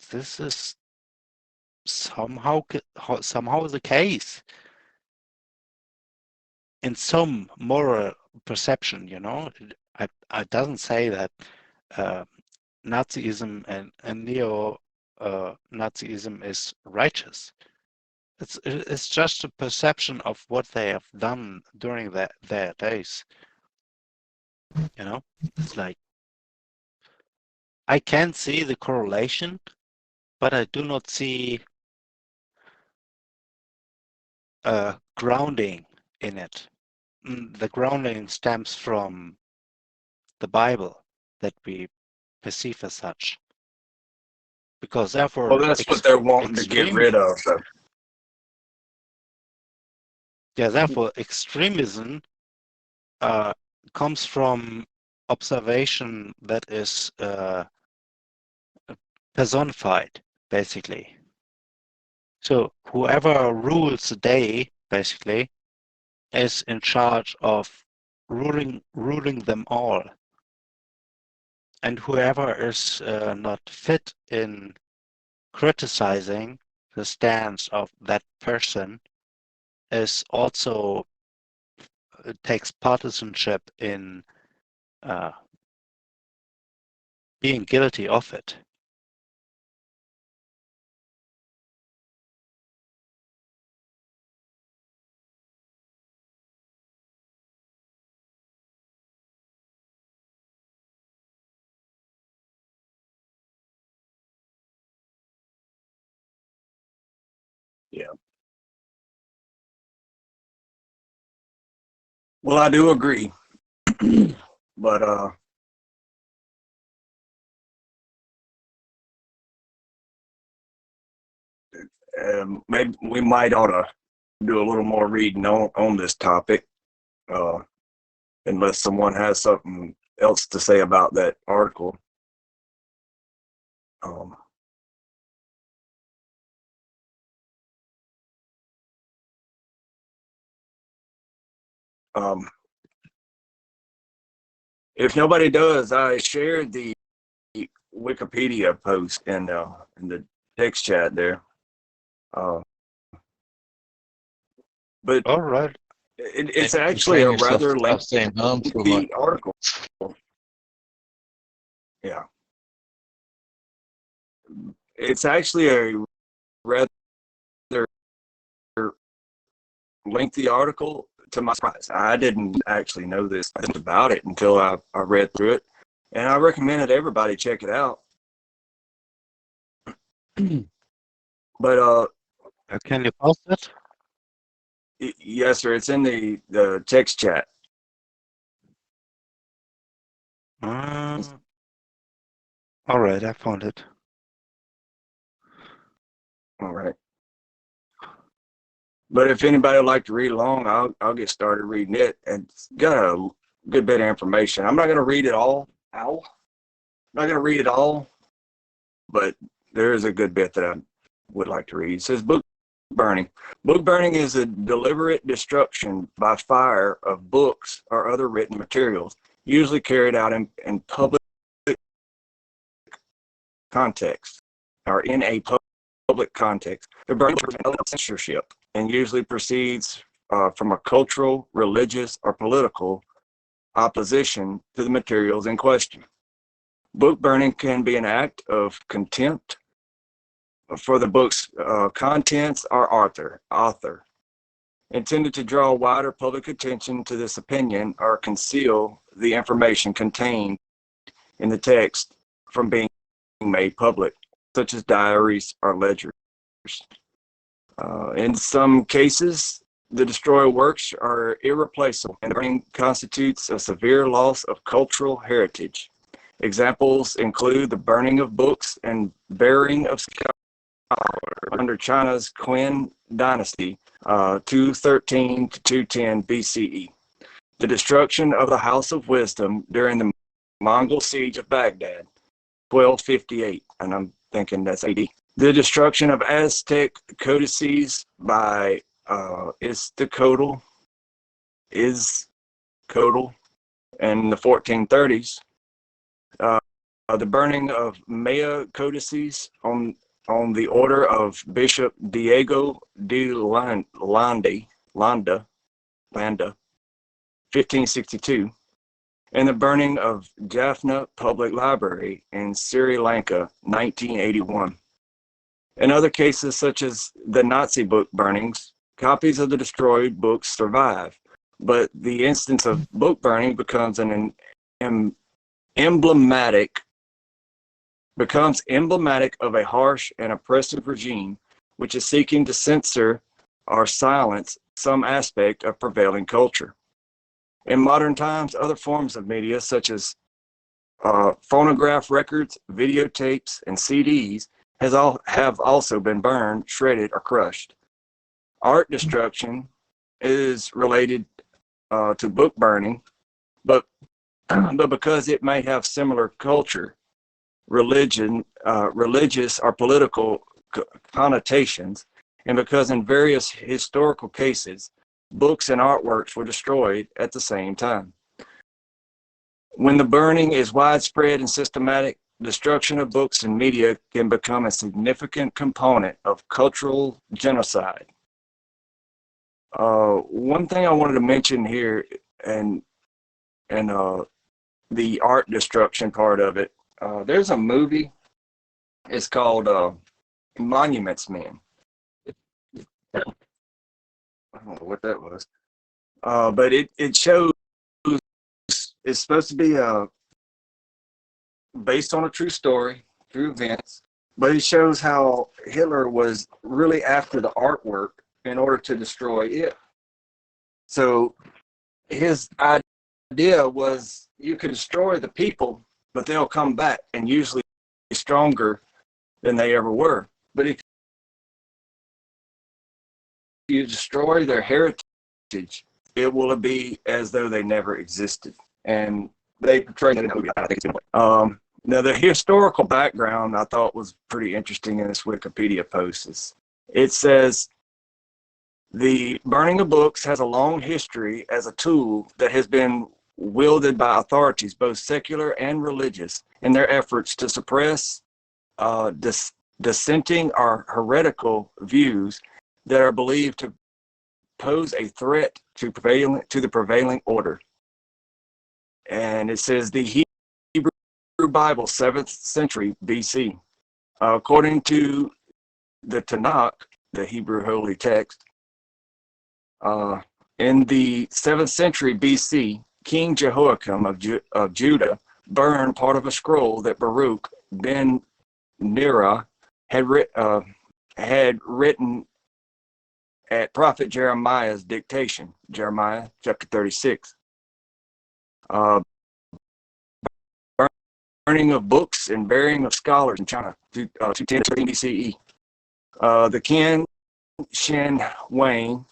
this is somehow the case in some moral perception. I doesn't say that Nazism and neo Nazism is righteous. It's just a perception of what they have done during their days. It's like I can see the correlation, but I do not see grounding in it. The grounding stems from the Bible that we perceive as such, because therefore,
Well, that's what they're wanting to get rid of. So.
Yeah, therefore, extremism comes from observation that is personified, basically. So whoever rules the day, basically, is in charge of ruling them all. And whoever is not fit in criticizing the stance of that person is also takes partisanship in being guilty of it.
Yeah. Well, I do agree, but maybe we might ought to do a little more reading on this topic, unless someone has something else to say about that article. If nobody does, I shared the Wikipedia post in the text chat there. But
all right,
it's actually a rather lengthy article. Yeah, it's actually a rather lengthy article. To my surprise, I didn't actually know this about it until I read through it, and I recommended everybody check it out. But
can you post it?
Yes, sir. It's in the text chat.
All right, I found it.
All right. But if anybody would like to read along, I'll get started reading it. And it's got a good bit of information. I'm not going to read it all. I'm not going to read it all, but there is a good bit that I would like to read. It says book burning. Book burning is a deliberate destruction by fire of books or other written materials, usually carried out in public context or in a public context. The burning of censorship and usually proceeds from a cultural, religious, or political opposition to the materials in question. Book burning can be an act of contempt for the book's contents or author, intended to draw wider public attention to this opinion or conceal the information contained in the text from being made public, such as diaries or ledgers. In some cases, the destroyed works are irreplaceable, and burning constitutes a severe loss of cultural heritage. Examples include the burning of books and burying of scholars under China's Qin dynasty, 213 to 210 BCE. The destruction of the House of Wisdom during the Mongol siege of Baghdad, 1258, and I'm thinking that's AD. The destruction of Aztec codices by Iztacotl, in the 1430s. The burning of Maya codices on the order of Bishop Diego de Landa, 1562, and the burning of Jaffna Public Library in Sri Lanka, 1981. In other cases, such as the Nazi book burnings, copies of the destroyed books survive, but the instance of book burning becomes emblematic of a harsh and oppressive regime which is seeking to censor or silence some aspect of prevailing culture. In modern times, other forms of media, such as phonograph records, videotapes, and CDs, have also been burned, shredded, or crushed. Art destruction is related to book burning, but because it may have similar culture, religious or political connotations, and because in various historical cases, books and artworks were destroyed at the same time. When the burning is widespread and systematic, destruction of books and media can become a significant component of cultural genocide. One thing I wanted to mention here, and the art destruction part of it, there's a movie. It's called Monuments Men. I don't know what that was, but it shows, it's supposed to be based on a true story, true events, but it shows how Hitler was really after the artwork in order to destroy it. So his idea was you can destroy the people, but they'll come back and usually stronger than they ever were. But if you destroy their heritage, it will be as though they never existed. And they portray that in the movie. I think it's now, the historical background I thought was pretty interesting in this Wikipedia post. It says the burning of books has a long history as a tool that has been wielded by authorities, both secular and religious, in their efforts to suppress dissenting or heretical views that are believed to pose a threat to the prevailing order. And it says the Hebrew Bible, 7th century BC. According to the Tanakh, the Hebrew Holy Text, in the 7th century BC, King Jehoiakim of Judah burned part of a scroll that Baruch ben Neriah had written at prophet Jeremiah's dictation, Jeremiah chapter 36. Burning of books and burying of scholars in China, 210 BCE. The Qin Shi Huang,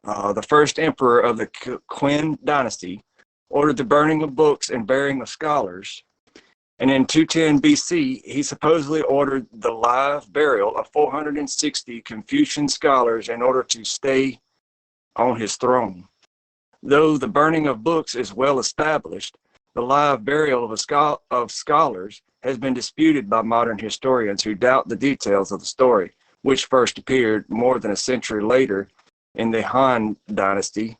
the first emperor of the Qin dynasty, ordered the burning of books and burying of scholars. And in 210 BC, he supposedly ordered the live burial of 460 Confucian scholars in order to stay on his throne. Though the burning of books is well established, the live burial of scholars has been disputed by modern historians who doubt the details of the story, which first appeared more than a century later in the Han Dynasty,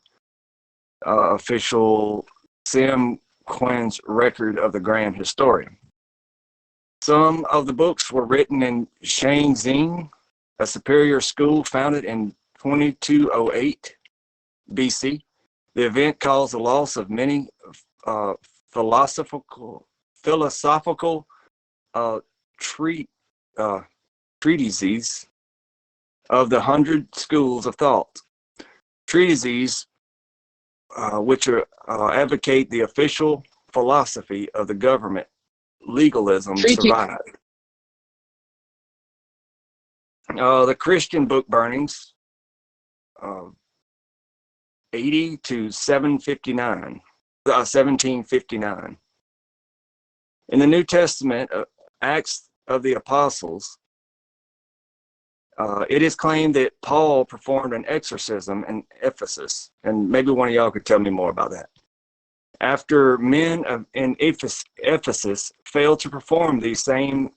official Sim Quinn's record of the Grand Historian. Some of the books were written in Shangxing, a superior school founded in 2208 BC. The event caused the loss of many philosophical treatises of the 100 schools of thought. Treatises which advocate the official philosophy of the government, legalism, survived. The Christian book burnings, 80 to 1759. In the New Testament, Acts of the Apostles, it is claimed that Paul performed an exorcism in Ephesus, and maybe one of y'all could tell me more about that. After men in Ephesus failed to perform the same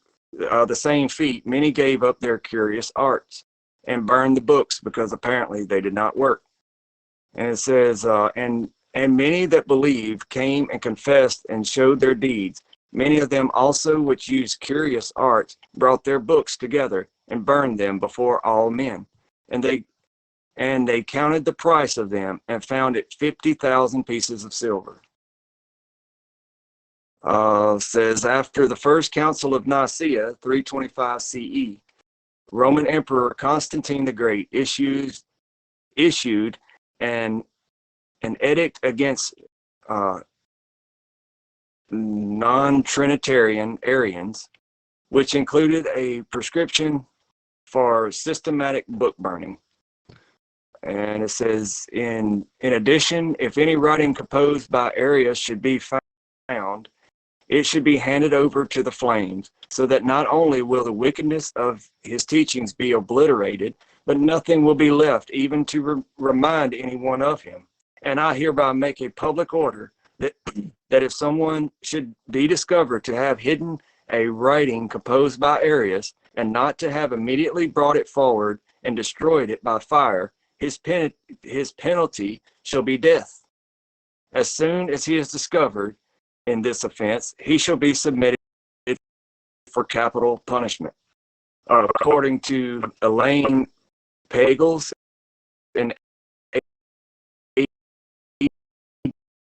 feat, many gave up their curious arts and burned the books because apparently they did not work. And it says, and many that believed came and confessed and showed their deeds. Many of them also, which used curious arts, brought their books together and burned them before all men. And they counted the price of them and found it 50,000 pieces of silver. Says after the first council of Nicaea, 325 CE, Roman Emperor Constantine the Great issued an edict against non-Trinitarian Arians, which included a prescription for systematic book burning. And it says, in addition, if any writing composed by Arius should be found, it should be handed over to the flames, so that not only will the wickedness of his teachings be obliterated, but nothing will be left even to remind anyone of him. And I hereby make a public order that if someone should be discovered to have hidden a writing composed by Arius, and not to have immediately brought it forward and destroyed it by fire, his penalty shall be death. As soon as he is discovered in this offense, he shall be submitted for capital punishment. According to Elaine Pagels in AD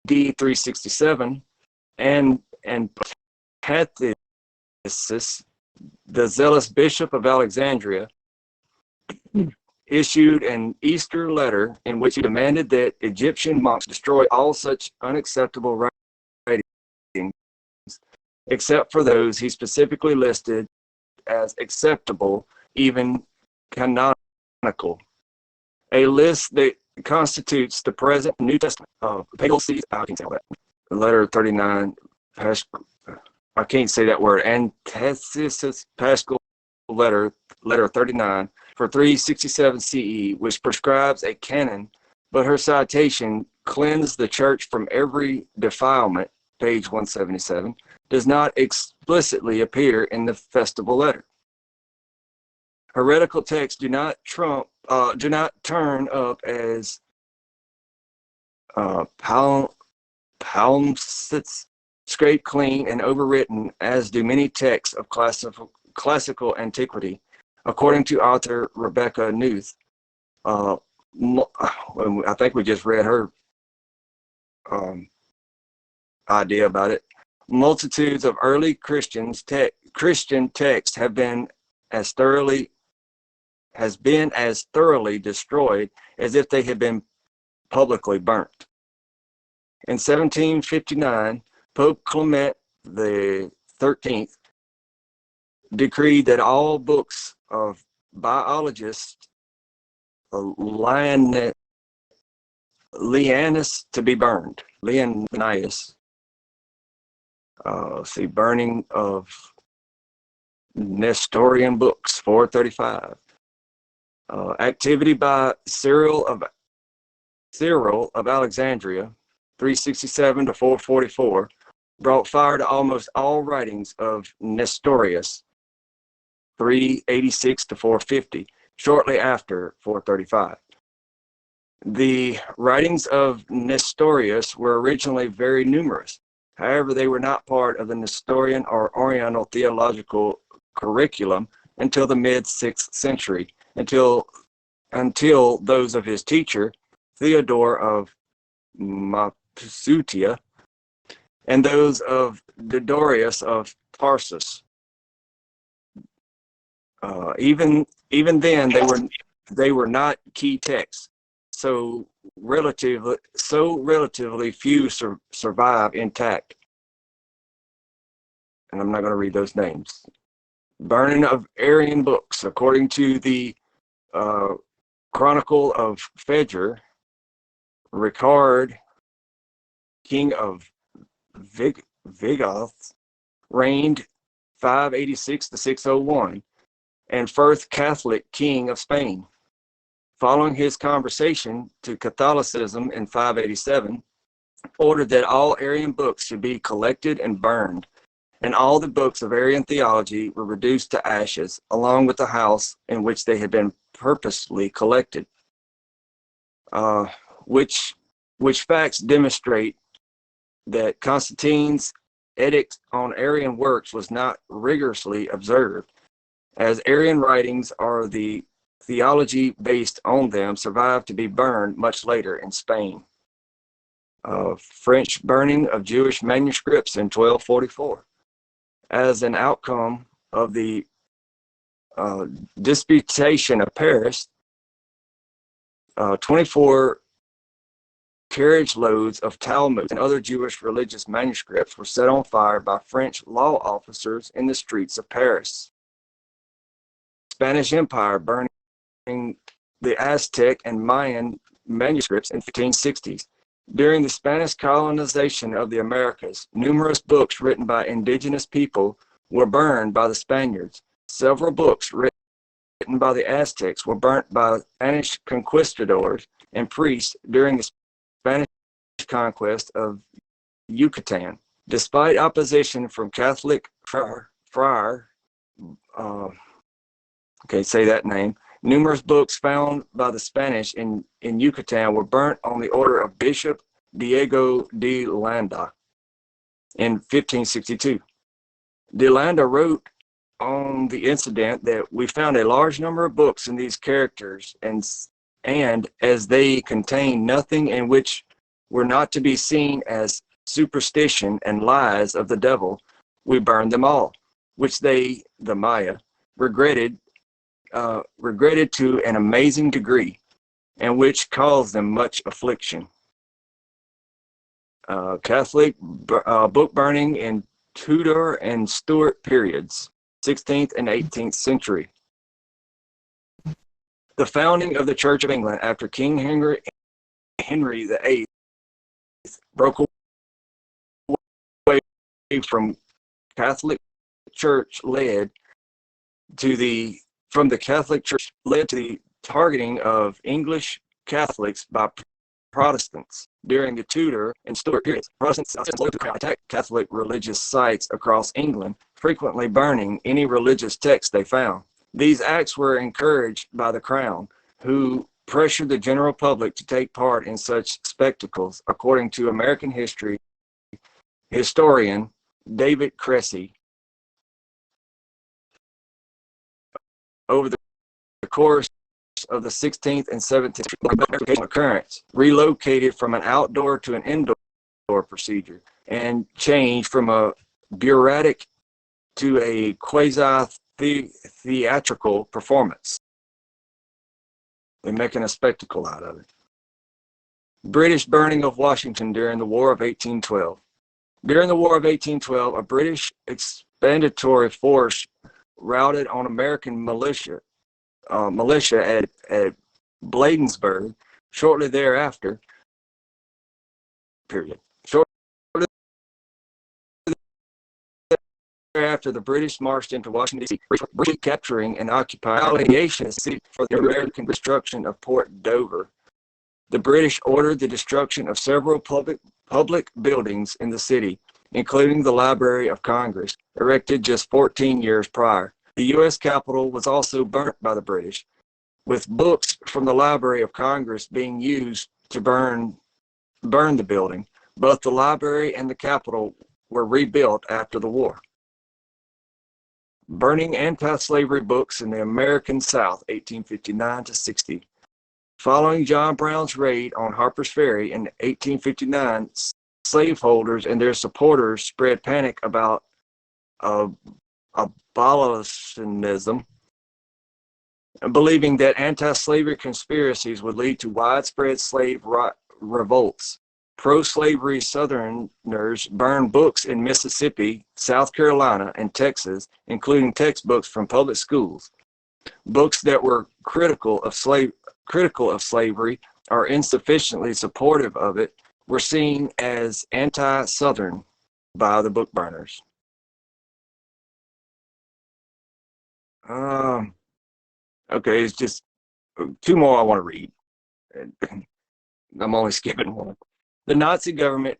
367 and Pathesis, the zealous bishop of Alexandria, issued an Easter letter in which he demanded that Egyptian monks destroy all such unacceptable writings, except for those he specifically listed as acceptable, even canonical. A list that constitutes the present New Testament. Pagel sees, I can tell that. Letter 39, I can't say that word. Antithesis Paschal letter 39 for 367 CE, which prescribes a canon, but her citation, cleanse the church from every defilement, page 177, does not explicitly appear in the festival letter. Heretical texts do not turn up as palimpsests, scraped clean and overwritten, as do many texts of classical antiquity. According to author Rebecca Nuth, I think we just read her idea about it. Multitudes of early Christian texts have been as thoroughly destroyed as if they had been publicly burnt. In 1759, Pope Clement the 13th decreed that all books of biologist Linnaeus to be burned. Linnaeus. Burning of Nestorian books, 435. Activity by Cyril of Alexandria, 367 to 444, brought fire to almost all writings of Nestorius, 386 to 450, shortly after 435. The writings of Nestorius were originally very numerous. However, they were not part of the Nestorian or Oriental theological curriculum until the mid-6th century, until those of his teacher, Theodore of Mapsutia, and those of Didorius of Tarsus. Even then, they were not key texts. So relatively few survive intact. And I'm not going to read those names. Burning of Arian books, according to the Chronicle of Fedger, Ricard, king of Visigoths, reigned 586 to 601, and first Catholic king of Spain. Following his conversion to Catholicism in 587, ordered that all Arian books should be collected and burned, and all the books of Arian theology were reduced to ashes, along with the house in which they had been purposely collected. Which facts demonstrate that Constantine's edict on Arian works was not rigorously observed, as Arian writings or the theology based on them survived to be burned much later in Spain. French burning of Jewish manuscripts in 1244. As an outcome of the Disputation of Paris, 24 carriage loads of Talmuds and other Jewish religious manuscripts were set on fire by French law officers in the streets of Paris. Spanish Empire burning the Aztec and Mayan manuscripts in the 1560s. During the Spanish colonization of the Americas, numerous books written by indigenous people were burned by the Spaniards. Several books written by the Aztecs were burnt by Spanish conquistadors and priests during the Spanish conquest of Yucatan. Despite opposition from Catholic numerous books found by the Spanish in Yucatan were burnt on the order of Bishop Diego de Landa in 1562. De Landa wrote on the incident that we found a large number of books in these characters, and as they contain nothing in which were not to be seen as superstition and lies of the devil, we burned them all, which they, the Maya, regretted to an amazing degree, and which caused them much affliction. Catholic book burning in Tudor and Stuart periods, 16th and 18th century. The founding of the Church of England after King Henry VIII broke away from Catholic Church from the Catholic Church led to the targeting of English Catholics by Protestants during the Tudor and Stuart periods. Protestants attacked Catholic religious sites across England, frequently burning any religious text they found. These acts were encouraged by the Crown, who pressured the general public to take part in such spectacles, according to American historian David Cressy. Over the course of the 16th and 17th occurrence, relocated from an outdoor to an indoor procedure, and changed from a bureaucratic to a quasi-theatrical performance. They're making a spectacle out of it. British burning of Washington during the War of 1812. During the War of 1812, a British expeditionary force routed on American militia at Bladensburg shortly thereafter. Shortly thereafter, the British marched into Washington, D.C., briefly capturing and occupying the city for the American destruction of Port Dover. The British ordered the destruction of several public buildings in the city, including the Library of Congress, erected just 14 years prior. The U.S. Capitol was also burnt by the British, with books from the Library of Congress being used to burn the building. Both the library and the Capitol were rebuilt after the war. Burning anti-slavery books in the American South, 1859 to 60. Following John Brown's raid on Harper's Ferry in 1859, slaveholders and their supporters spread panic about abolitionism, believing that anti-slavery conspiracies would lead to widespread slave revolts. Pro-slavery Southerners burned books in Mississippi, South Carolina, and Texas, including textbooks from public schools. Books that were critical of slavery or insufficiently supportive of it were seen as anti-Southern by the book burners. Okay, it's just two more I want to read. I'm only skipping one. The Nazi government,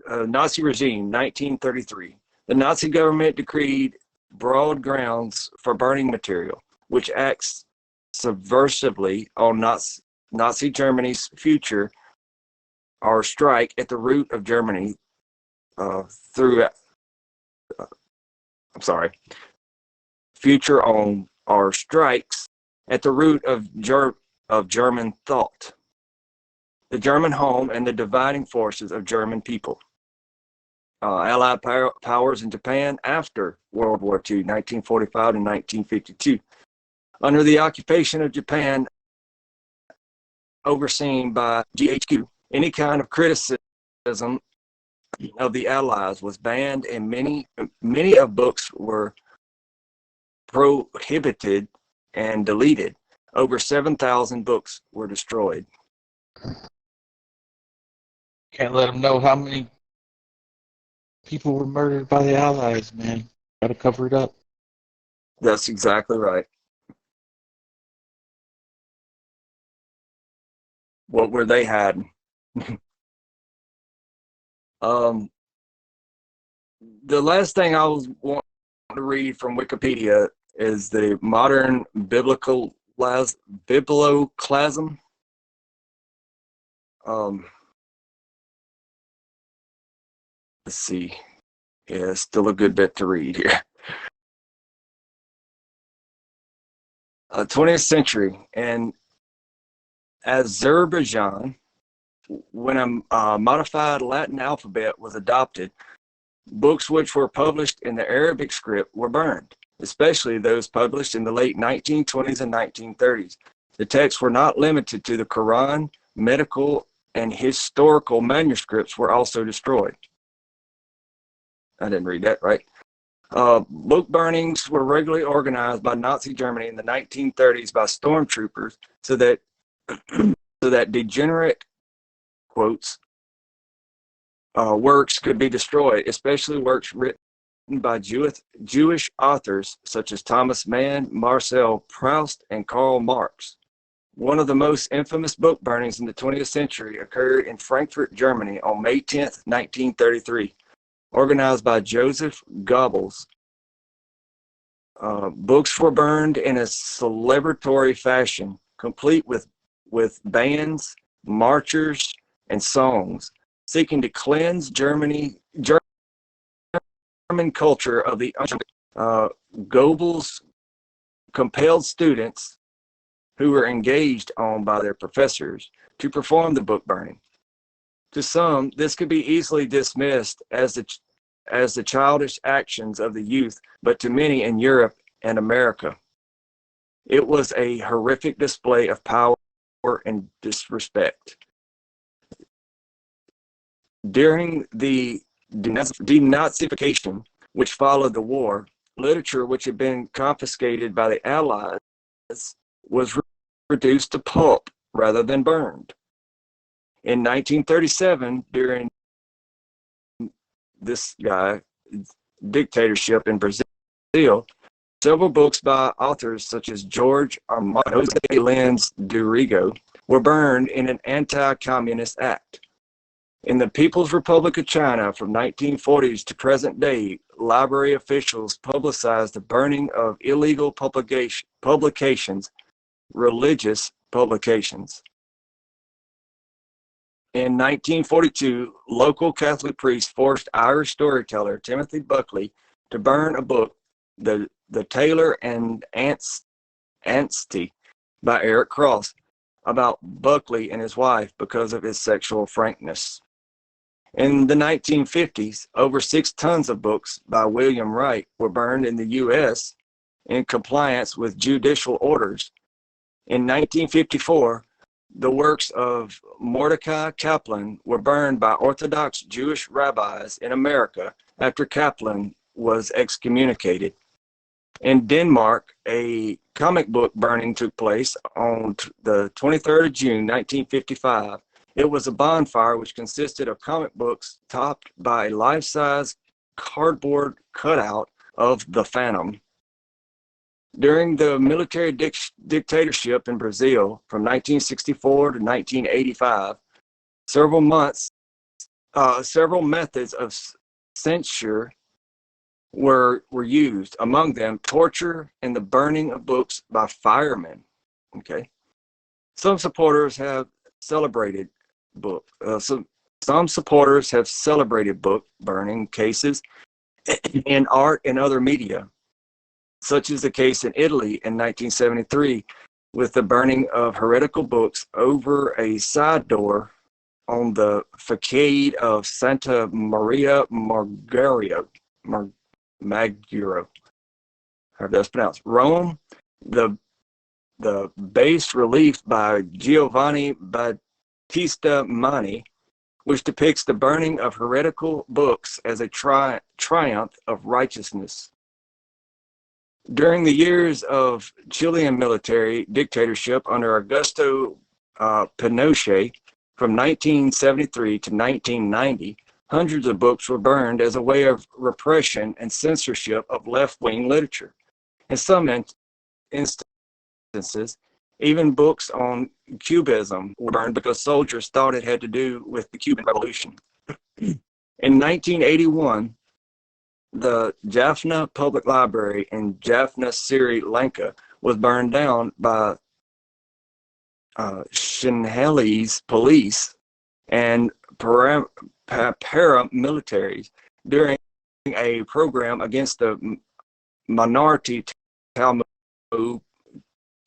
Nazi regime, 1933. The Nazi government decreed broad grounds for burning material, which acts subversively on Nazi Germany's future or strike at the root of Germany future on or strikes at the root of German thought, the German home, and the dividing forces of German people. Allied powers in Japan after World War II, 1945 and 1952. Under the occupation of Japan, overseen by GHQ, any kind of criticism of the Allies was banned, and many of books were prohibited and deleted. Over 7,000 books were destroyed.
Can't let them know how many people were murdered by the Allies, man. Gotta cover it up.
That's exactly right. What were they hiding? The last thing I was wanting to read from Wikipedia is the modern biblioclasm. Let's see. Yeah, still a good bit to read here. 20th century and Azerbaijan, when a modified Latin alphabet was adopted, books which were published in the Arabic script were burned, especially those published in the late 1920s and 1930s. The texts were not limited to the Quran. Medical and historical manuscripts were also destroyed. I didn't read that right. Book burnings were regularly organized by Nazi Germany in the 1930s by stormtroopers so that degenerate, quotes, works could be destroyed, especially works written by Jewish authors such as Thomas Mann, Marcel Proust, and Karl Marx. One of the most infamous book burnings in the 20th century occurred in Frankfurt, Germany on May 10, 1933. Organized by Joseph Goebbels. Books were burned in a celebratory fashion, complete with bands, marchers, and songs, seeking to cleanse German culture of the Goebbels compelled students who were engaged on by their professors to perform the book burning. To some, this could be easily dismissed as the childish actions of the youth, but to many in Europe and America, it was a horrific display of power and disrespect. During the denazification, which followed the war, literature which had been confiscated by the Allies was reduced to pulp rather than burned. In 1937, during this dictatorship in Brazil, several books by authors such as George Armando Lins Durigo were burned in an anti-communist act. In the People's Republic of China from 1940s to present day, library officials publicized the burning of illegal publications, religious publications. In 1942, local Catholic priests forced Irish storyteller Timothy Buckley to burn a book, The Tailor and Anstey by Eric Cross, about Buckley and his wife because of his sexual frankness. In the 1950s, over 6 tons of books by William Wright were burned in the U.S. in compliance with judicial orders. In 1954, the works of Mordecai Kaplan were burned by Orthodox Jewish rabbis in America after Kaplan was excommunicated. In Denmark, a comic book burning took place on the 23rd of June, 1955. It was a bonfire which consisted of comic books topped by a life-size cardboard cutout of the Phantom. During the military dictatorship in Brazil from 1964 to 1985, several months Several methods of censure were used. Among them, torture and the burning of books by firemen. Okay. Some supporters have celebrated some supporters have celebrated book burning cases in art and other media, such as the case in Italy in 1973 with the burning of heretical books over a side door on the facade of Santa Maria Maggiore, however that's pronounced. Rome, the bas relief by Giovanni Battista Mani, which depicts the burning of heretical books as a triumph of righteousness. During the years of Chilean military dictatorship under Augusto Pinochet from 1973 to 1990, hundreds of books were burned as a way of repression and censorship of left-wing literature. In some instances, even books on Cubism were burned because soldiers thought it had to do with the Cuban Revolution. In 1981, the Jaffna Public Library in Jaffna, Sri Lanka was burned down by Sinhalese police and paramilitaries during a program against the minority Tamil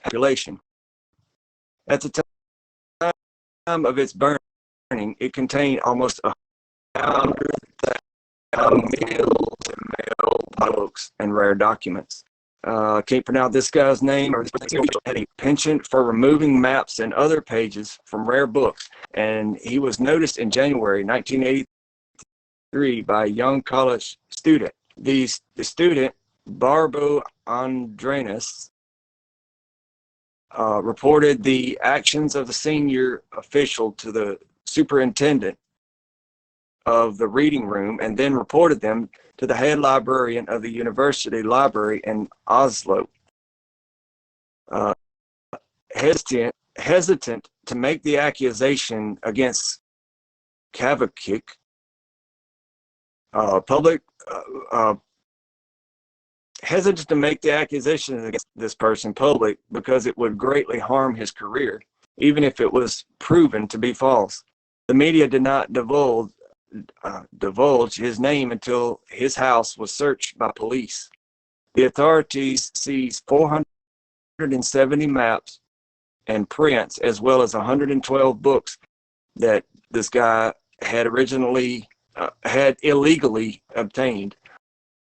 population. At the time of its burning, it contained almost 100,000 books and rare documents. Can't pronounce this guy's name. Had a penchant for removing maps and other pages from rare books, and he was noticed in January 1983 by a young college student. The student, Barbo Andrenas, reported the actions of the senior official to the superintendent of the reading room and then reported them to the head librarian of the university library in Oslo. Hesitant to make the accusation against Kavakik, hesitant to make the accusation against this person public because it would greatly harm his career, even if it was proven to be false. The media did not divulge his name until his house was searched by police. The authorities seized 470 maps and prints, as well as 112 books that this guy had illegally obtained.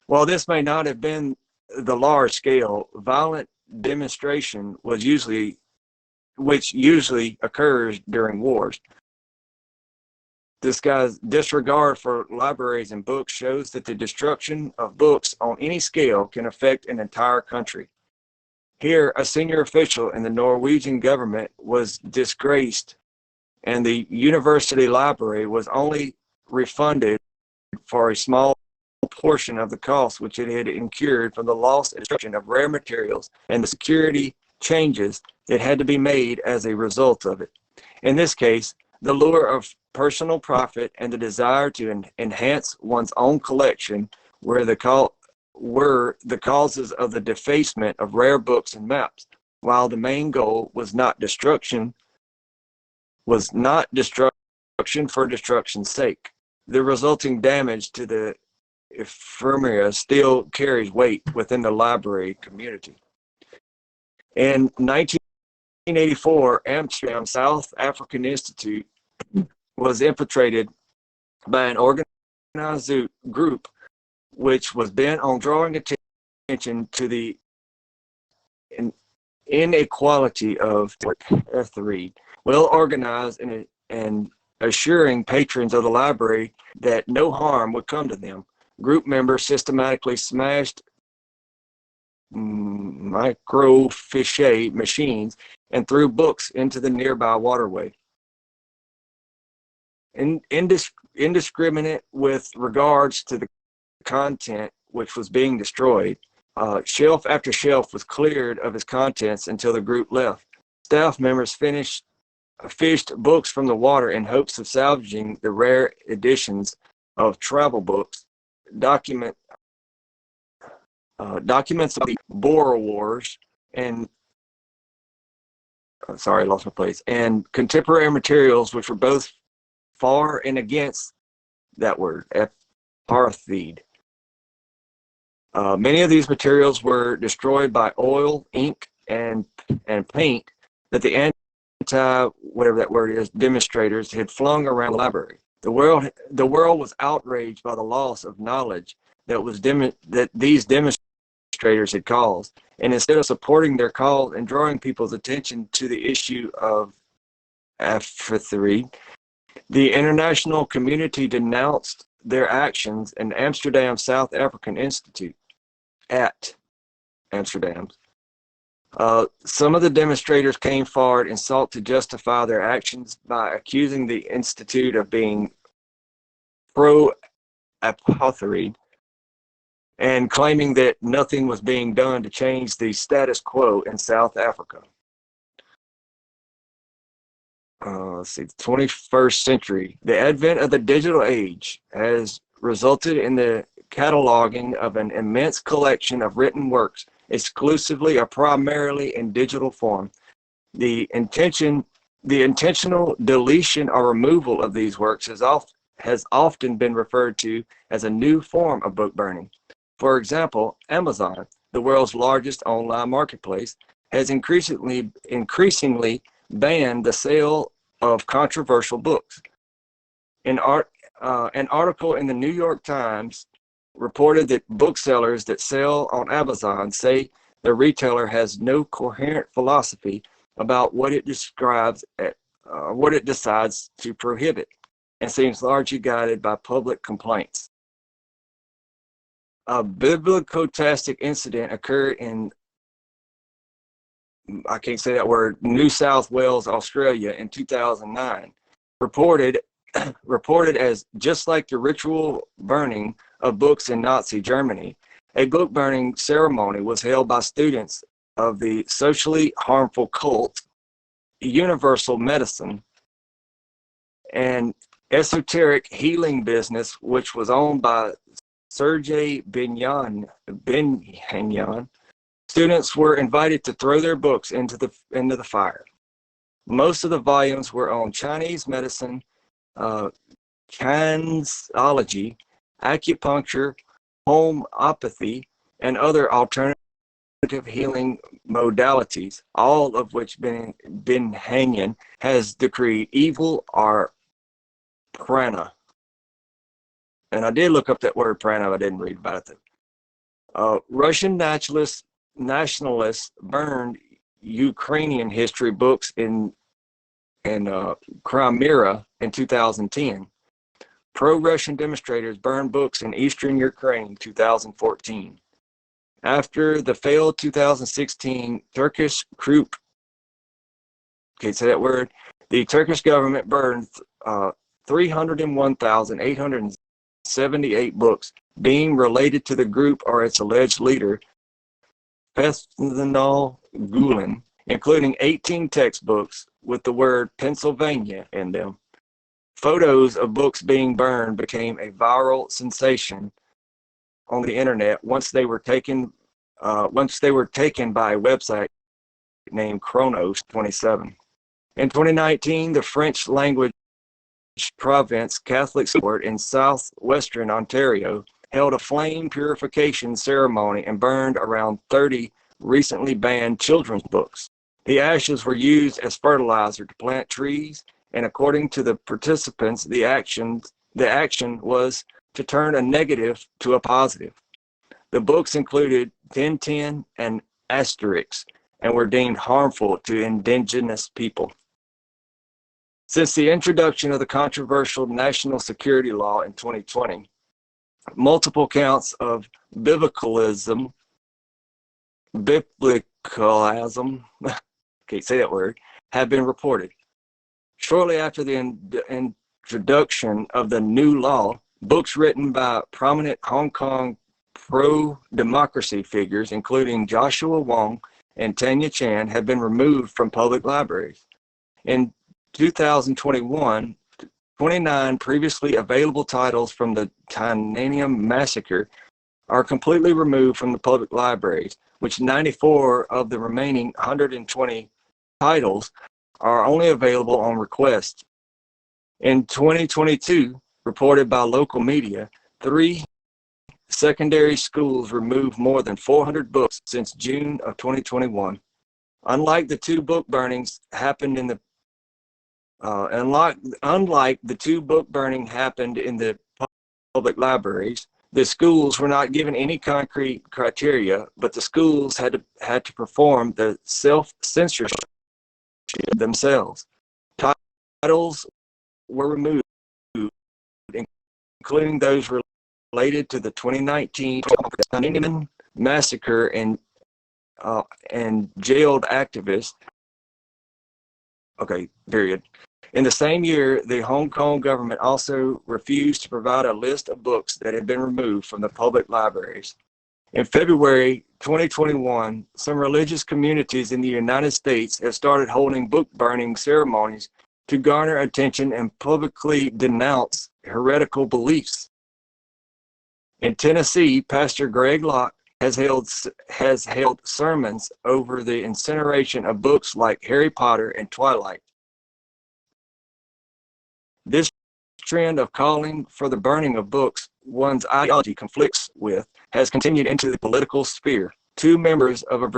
While this may not have been the large scale, violent demonstration which usually occurs during wars. This guy's disregard for libraries and books shows that the destruction of books on any scale can affect an entire country. Here, a senior official in the Norwegian government was disgraced, and the university library was only refunded for a small portion of the cost which it had incurred from the loss and destruction of rare materials and the security changes that had to be made as a result of it. In this case, the lure of personal profit and the desire to enhance one's own collection were the causes of the defacement of rare books and maps, while the main goal was not destruction for destruction's sake. The resulting damage to the ephemera still carries weight within the library community. In 1984, Amsterdam South African Institute was infiltrated by an organized group which was bent on drawing attention to the inequality of F3, well organized and assuring patrons of the library that no harm would come to them. Group members systematically smashed microfiche machines and threw books into the nearby waterway. Indiscriminate with regards to the content which was being destroyed, shelf after shelf was cleared of its contents until the group left. Staff members finished fished books from the water in hopes of salvaging the rare editions of travel books, documents of the Boer Wars, and sorry, I lost my place, and contemporary materials which were both for and against that word, apartheid. Many of these materials were destroyed by oil, ink, and paint that the whatever that word is, demonstrators had flung around the library. The world was outraged by the loss of knowledge that these demonstrators had caused, and instead of supporting their cause and drawing people's attention to the issue of apartheid, the international community denounced their actions in Amsterdam South African Institute at Amsterdam. Some of the demonstrators came forward and sought to justify their actions by accusing the Institute of being pro-apartheid and claiming that nothing was being done to change the status quo in South Africa. Let's see, the 21st century. The advent of the digital age has resulted in the cataloging of an immense collection of written works exclusively or primarily in digital form. The intentional deletion or removal of these works has often been referred to as a new form of book burning. For example, Amazon, the world's largest online marketplace, has increasingly banned the sale of controversial books. An article in the New York Times reported that booksellers that sell on Amazon say the retailer has no coherent philosophy about what it decides to prohibit, and seems largely guided by public complaints. A biblicotastic incident occurred in, I can't say that word, New South Wales, Australia in 2009, reported as just like the ritual burning of books in Nazi Germany. A book burning ceremony was held by students of the socially harmful cult, universal medicine, and esoteric healing business, which was owned by Sergei Binyan. Students were invited to throw their books into the fire. Most of the volumes were on Chinese medicine, Kansology, acupuncture, homeopathy, and other alternative healing modalities, all of which Ben Hanyan has decreed evil are prana. And I did look up that word prana, I didn't read about it though. Russian nationalists burned Ukrainian history books in Crimea in 2010. Pro-Russian demonstrators burned books in eastern Ukraine 2014. After the failed 2016 Turkish coup, can't say that word, the Turkish government burned 301,878 books deemed related to the group or its alleged leader, Fethullah Gulen, including 18 textbooks with the word Pennsylvania in them. Photos of books being burned became a viral sensation on the internet once they were taken by a website named Chronos 27. In 2019, the French language province Catholic Sport in southwestern Ontario held a flame purification ceremony and burned around 30 recently banned children's books. The ashes were used as fertilizer to plant trees, and according to the participants, the action was to turn a negative to a positive. The books included Tintin and Asterix and were deemed harmful to indigenous people. Since the introduction of the controversial national security law in 2020, multiple counts of biblicalism, can't say that word, have been reported. Shortly after the introduction of the new law, books written by prominent Hong Kong pro-democracy figures, including Joshua Wong and Tanya Chan, have been removed from public libraries. In 2021, 29 previously available titles from the Titanium Massacre are completely removed from the public libraries, which 94 of the remaining 120 titles are only available on request. In 2022, reported by local media, 3 secondary schools removed more than 400 books since June of 2021. Unlike the two book burnings happened in the public libraries, the schools were not given any concrete criteria, but the schools had to perform the self-censorship themselves. Titles were removed, including those related to the 2019 Titanium Massacre and jailed activists. Okay, period. In the same year, the Hong Kong government also refused to provide a list of books that had been removed from the public libraries. In February 2021, some religious communities in the United States have started holding book burning ceremonies to garner attention and publicly denounce heretical beliefs. In Tennessee, Pastor Greg Locke has held sermons over the incineration of books like Harry Potter and Twilight. This trend of calling for the burning of books one's ideology conflicts with has continued into the political sphere. 2 members of a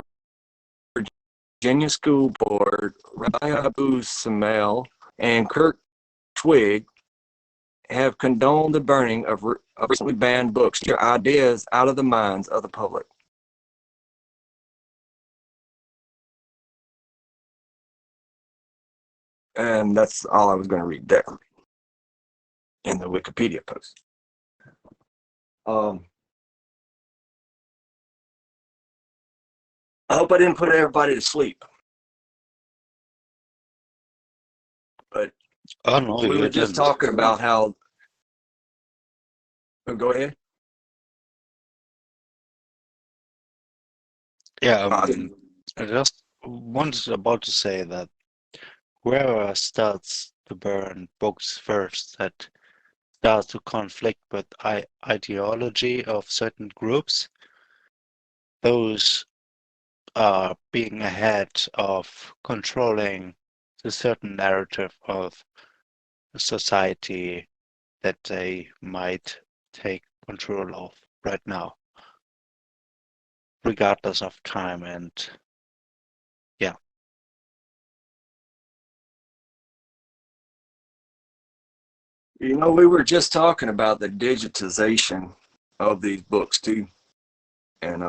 Virginia school board, Rabbi Abu Samel and Kirk Twigg, have condoned the burning of recently banned books to get ideas out of the minds of the public. And that's all I was going to read there in the Wikipedia post. I hope I didn't put everybody to sleep. But
Oh no,
we
you
were just
didn't.
talking about how. Oh, go ahead.
Yeah, I just wanted about to say that whoever starts to burn books first, that starts to conflict with ideology of certain groups, those are being ahead of controlling the certain narrative of society that they might take control of right now, regardless of time. And yeah.
You know, we were just talking about the digitization of these books too, and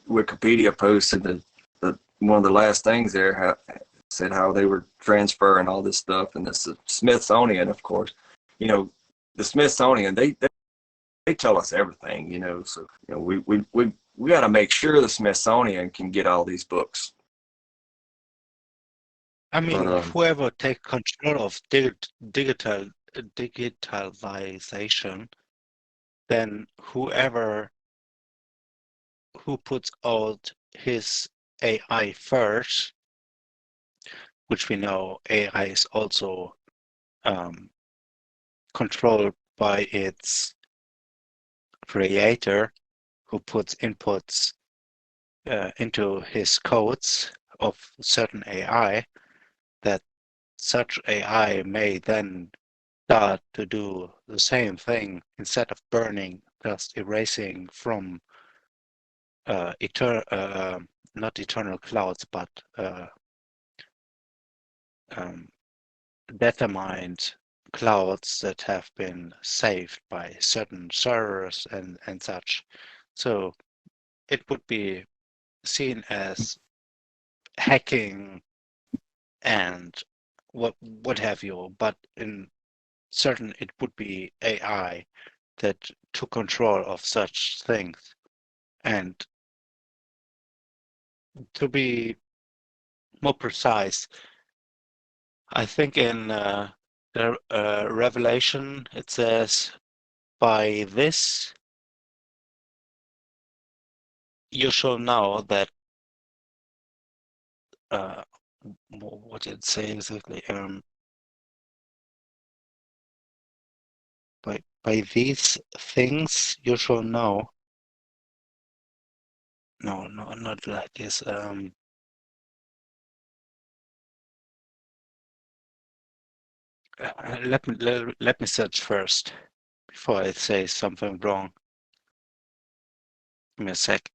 Wikipedia posted the one of the last things there said how they were transferring all this stuff, and the Smithsonian, of course. You know, the Smithsonian they tell us everything. You know, so you know we got to make sure the Smithsonian can get all these books.
I mean,
But,
whoever takes control of digitalization, then who puts out his AI first, which we know AI is also controlled by its creator, who puts inputs into his codes of certain AI, that such AI may then start to do the same thing instead of burning, just erasing from not eternal clouds, but determined clouds that have been saved by certain servers and such. So it would be seen as hacking and what have you, but in certain it would be AI that took control of such things. And to be more precise, I think in the Revelation it says, by this you shall know that what did it say exactly? by these things you shall know. No, not like this. Let me search first before I say something wrong. Give me a sec.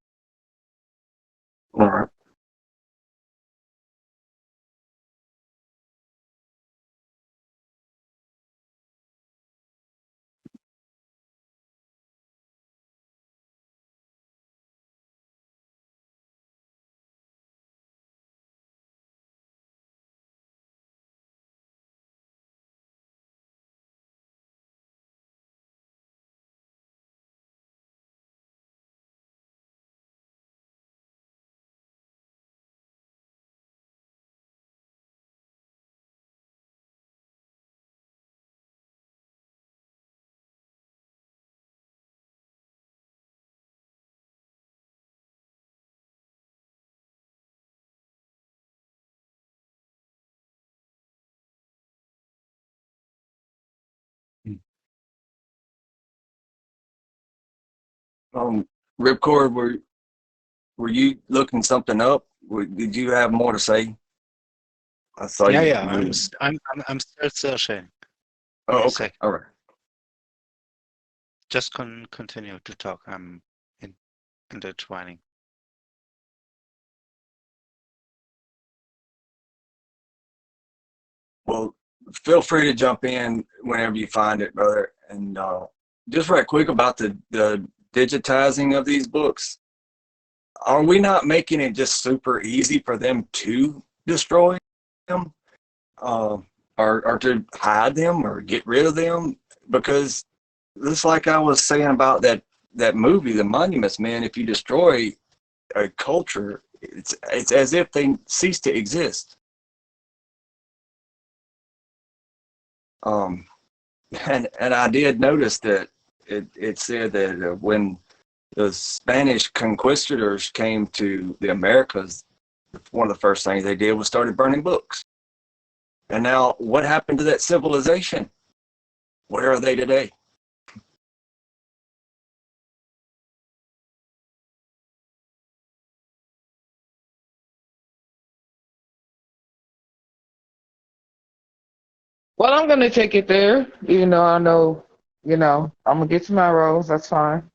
All right. Ripcord, were you looking something up? Did you have more to say? I saw you.
Yeah. I'm still searching.
Oh,
Give me a
okay.
sec.
All right.
Just continue to talk. I'm intertwining.
Well, feel free to jump in whenever you find it, brother. And just right quick about the digitizing of these books. Are we not making it just super easy for them to destroy them, or to hide them or get rid of them? Because just like I was saying about that movie, The Monuments, man, if you destroy a culture, it's as if they cease to exist. Um, and I did notice that it said that when the Spanish conquistadors came to the Americas, one of the first things they did was started burning books. And now, what happened to that civilization? Where are they today?
Well, I'm gonna take it there. I know, I'm gonna get to my rose. That's fine.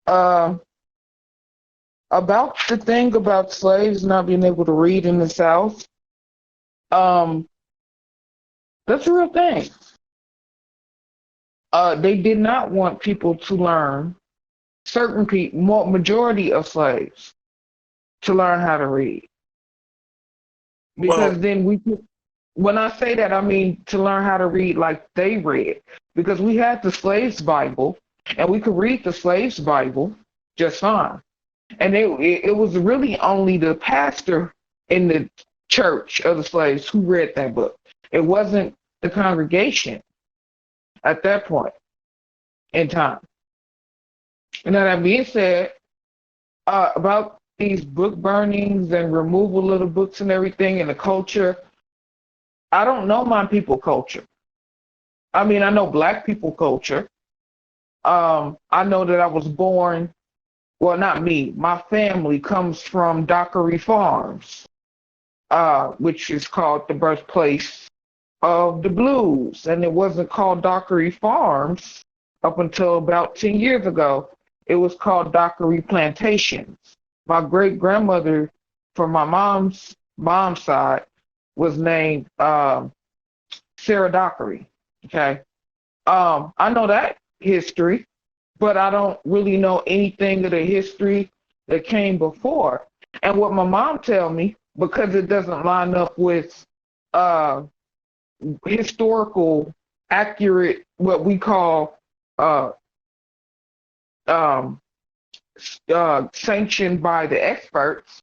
Uh, about the thing about slaves not being able to read in the South, um, that's a real thing. They did not want people to learn. Certain people, majority of slaves, to learn how to read, because
Well,
then we could. When I say that, I mean to learn how to read like they read, because we had the slaves' Bible, and we could read the slaves' Bible just fine. And it was really only the pastor in the church of the slaves who read that book. It wasn't the congregation at that point in time. And now that being said, about these book burnings and removal of the books and everything and the culture, I don't know my people culture. I mean, I know black people culture. I know that I was born, well, not me, my family comes from Dockery Farms, which is called the birthplace of the blues. And it wasn't called Dockery Farms up until about 10 years ago. It was called Dockery Plantations. My great grandmother, from my mom's side, was named Sarah Dockery. Okay. I know that history, but I don't really know anything of the history that came before. And what my mom tell me, because it doesn't line up with uh, historical, accurate, what we call uh, um, sanctioned by the experts,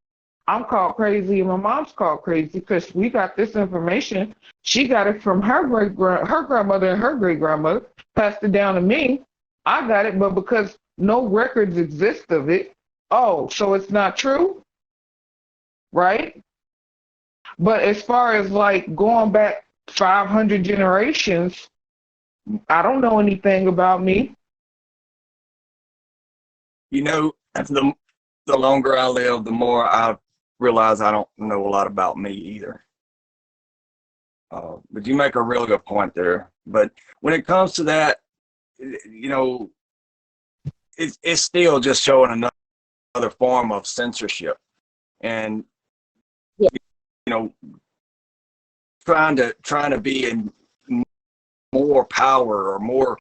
I'm called crazy and my mom's called crazy because we got this information. She got it from her her grandmother and her great grandmother, passed it down to me. I got it, but because no records exist of it, oh, so it's not true, right? But as far as like going back 500 generations, I don't know anything about me.
You know, the longer I live, the more I realize I don't know a lot about me either. But you make a really good point there. But when it comes to that, you know, it's still just showing another form of censorship, and
Yeah.
you know, trying to be in more power or more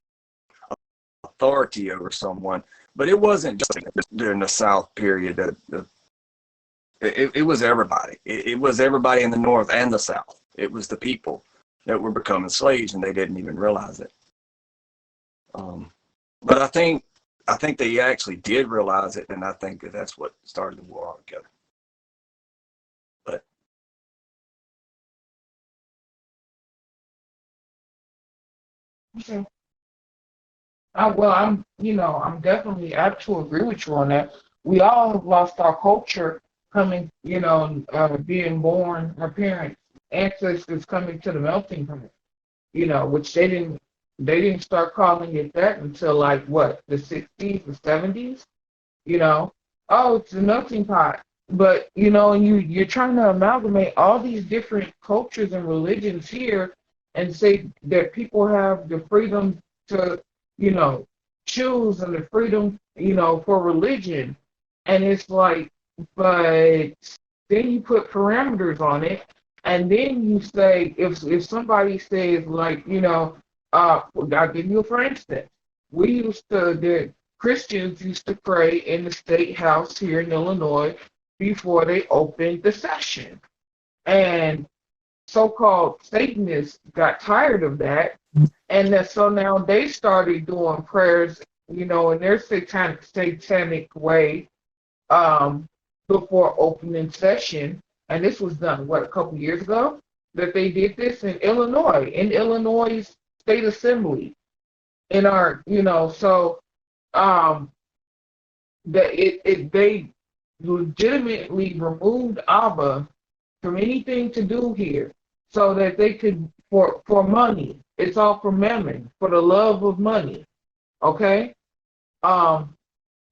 authority over someone. But it wasn't just during the South period. It was everybody. It was everybody in the North and the South. It was the people that were becoming slaves, and they didn't even realize it. But I think they actually did realize it, and I think that's what started the war altogether. But
Okay. I'm definitely, I have to agree with you on that. We all have lost our culture coming, being born, our parents, ancestors coming to the melting pot, which they didn't start calling it that until like what, the 60s, the 70s, you know. Oh, it's a melting pot. But, and you're trying to amalgamate all these different cultures and religions here and say that people have the freedom to, you know, choose and the freedom, for religion. And it's like, but then you put parameters on it, and then you say, if somebody says like, I'll give you for instance, we used to the Christians used to pray in the state house here in Illinois before they opened the session. And so-called Satanists got tired of that, and that so now they started doing prayers, in their satanic way, um, before opening session. And this was done what, a couple years ago, that they did this in Illinois State Assembly, in our, so um, that they legitimately removed Abba from anything to do here, so that they could for money. It's all for mammon, for the love of money. Okay. Um,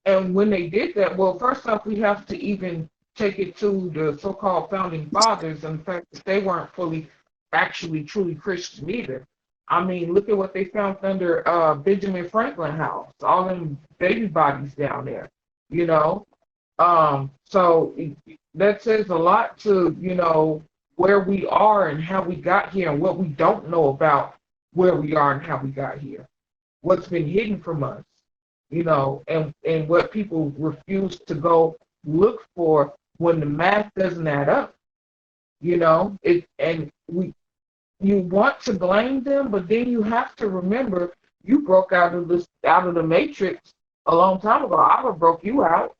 and when they did that, well, first off, we have to even take it to the so-called founding fathers and the fact that they weren't fully, actually, truly Christian either. I mean, look at what they found under Benjamin Franklin house, all them baby bodies down there, you know. So that says a lot to, where we are and how we got here and what we don't know about where we are and how we got here, what's been hidden from us, and what people refuse to go look for when the math doesn't add up, you want to blame them, but then you have to remember you broke out of the matrix a long time ago. Abba broke you out,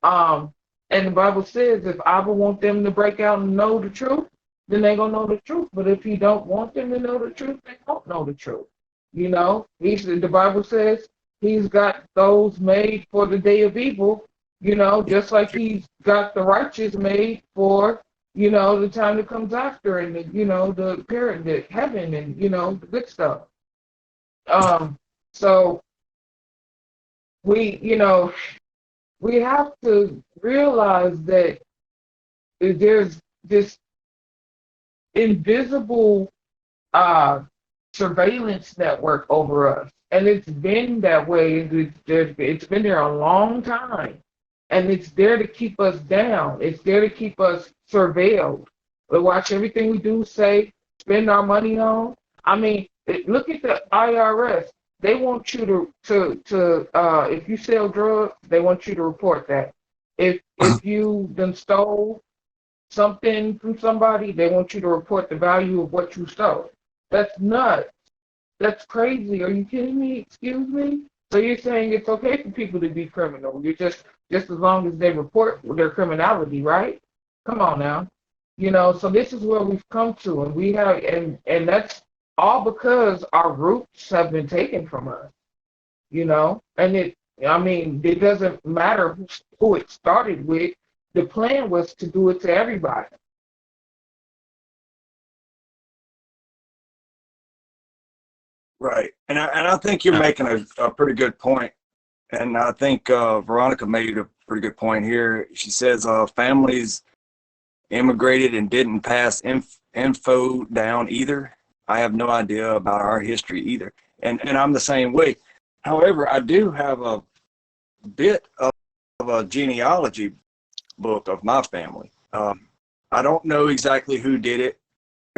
um, and the Bible says if Abba want them to break out and know the truth, then they gonna know the truth. But if he don't want them to know the truth, they don't know the truth. The Bible says he's got those made for the day of evil, just like he's got the righteous made for, the time that comes after, and the parent, the heaven, and the good stuff. So we, we have to realize that there's this invisible uh, surveillance network over us, and it's been that way. It's been there a long time, and it's there to keep us down. It's there to keep us surveilled. We watch everything we do, say, spend our money on. I mean, look at the IRS. They want you to if you sell drugs, they want you to report that. If you then stole something from somebody, they want you to report the value of what you stole. That's nuts. That's crazy. Are you kidding me? Excuse me? So you're saying it's okay for people to be criminal. You're just as long as they report their criminality, right? Come on now. So this is where we've come to, and we have and that's all because our roots have been taken from us, and it doesn't matter who it started with. The plan was to do it to everybody.
Right. And I think you're making a pretty good point. And I think Veronica made a pretty good point here. She says families immigrated and didn't pass info down either. I have no idea about our history either. And I'm the same way. However, I do have a bit of a genealogy book of my family. I don't know exactly who did it,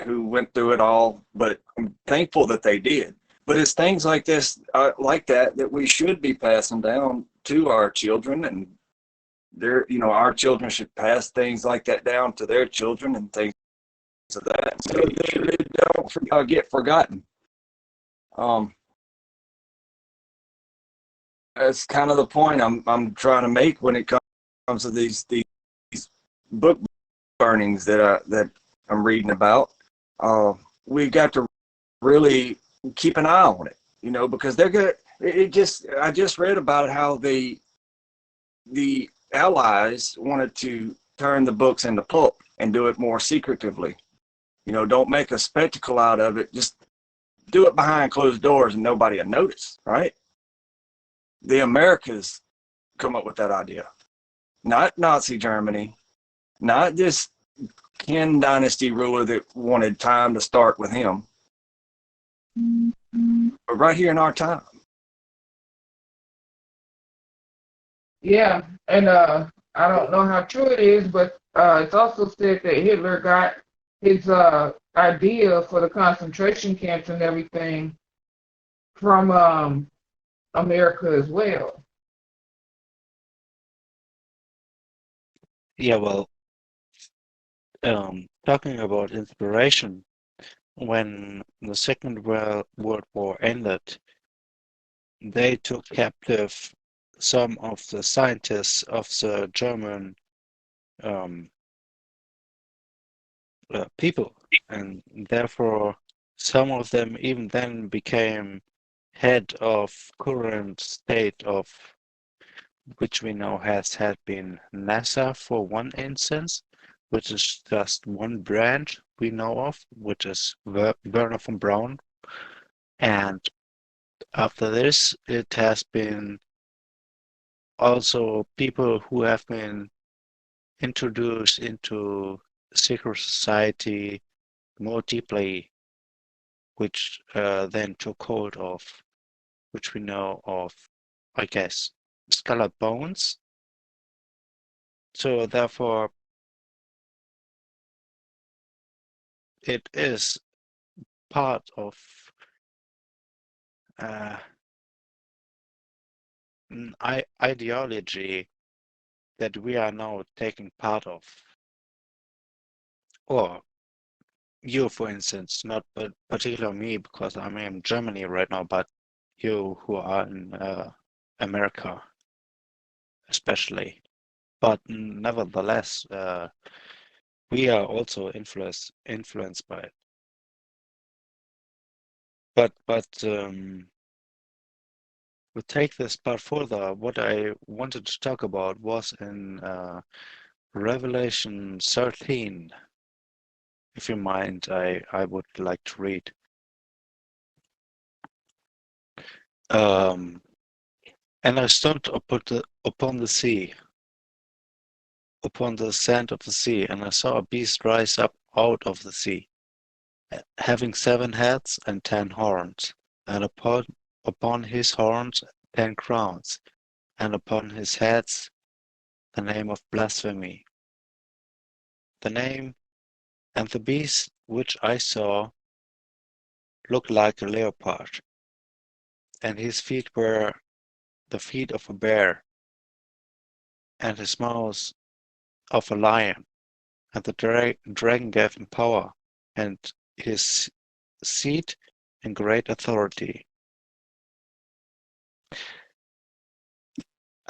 who went through it all, but I'm thankful that they did. But it's things like this, like that we should be passing down to our children, and our children should pass things like that down to their children and things of that, so they don't get forgotten. That's kind of the point I'm trying to make when it comes to these book burnings that I'm reading about. We've got to really keep an eye on it, because they're good. I just read about how the Allies wanted to turn the books into pulp and do it more secretively. Don't make a spectacle out of it. Just do it behind closed doors and nobody will notice, right? The Americas come up with that idea, not Nazi Germany, not this Qin dynasty ruler that wanted time to start with him, but right here in our time.
Yeah, and I don't know how true it is, but it's also said that Hitler got his idea for the concentration camps and everything from America as well.
Yeah, well, talking about inspiration, when the Second World War ended, they took captive some of the scientists of the German people, and therefore some of them even then became head of current state of which we know had been NASA for one instance, which is just one branch we know of, which is Werner von Braun. And after this, it has been also people who have been introduced into secret society more deeply, which then took hold of, which we know of, I guess, Skull and Bones. So therefore, it is part of an ideology that we are now taking part of. Or you, for instance, not but particularly me, because I'm in Germany right now, but you who are in America, especially. But nevertheless, we are also influenced by it. But to take this part further, what I wanted to talk about was in Revelation 13. If you mind, I would like to read. And I stood upon the sea, upon the sand of the sea, and I saw a beast rise up out of the sea, having 7 heads and 10 horns, and upon his horns 10 crowns, and upon his heads the name of blasphemy. The name and the beast which I saw looked like a leopard, and his feet were the feet of a bear, and his mouth of a lion. And the dragon gave him power, and his seat and great authority.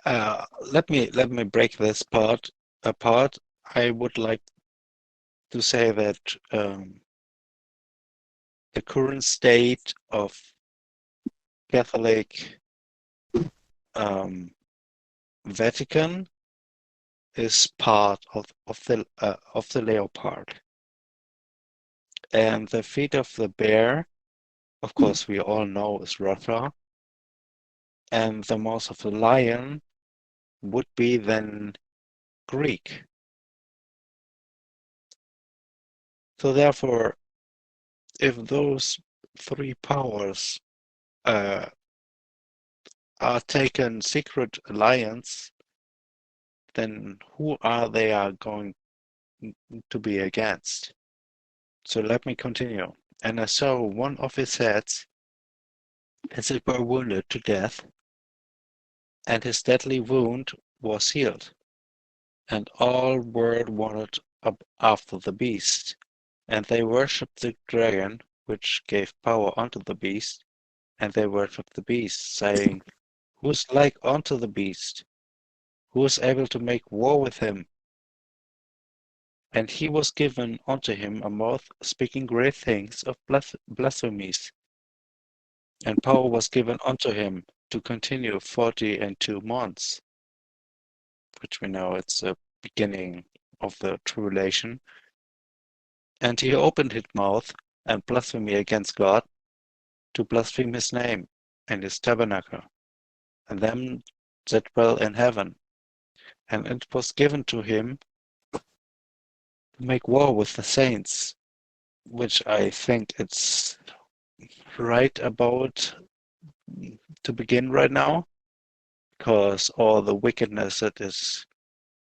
Let me break this part apart. I would like to say that the current state of Catholic Vatican is part of the leopard, and the feet of the bear of course, we all know is Rafa, and the mouth of the lion would be then Greek. So therefore, if those three powers are taken secret alliance, then who are they are going to be against? So let me continue. And I saw one of his heads as it were wounded to death, and his deadly wound was healed. And all were wanted up after the beast, and they worshipped the dragon, which gave power unto the beast, and they worshipped the beast, saying, Who is like unto the beast? Who is able to make war with him? And he was given unto him a mouth speaking great things of blasphemies. And power was given unto him to continue 42 months, which we know it's the beginning of the tribulation. And he opened his mouth and blasphemy against God, to blaspheme his name and his tabernacle, and them that dwell in heaven. And it was given to him to make war with the saints, which I think it's right about to begin right now, because all the wickedness that is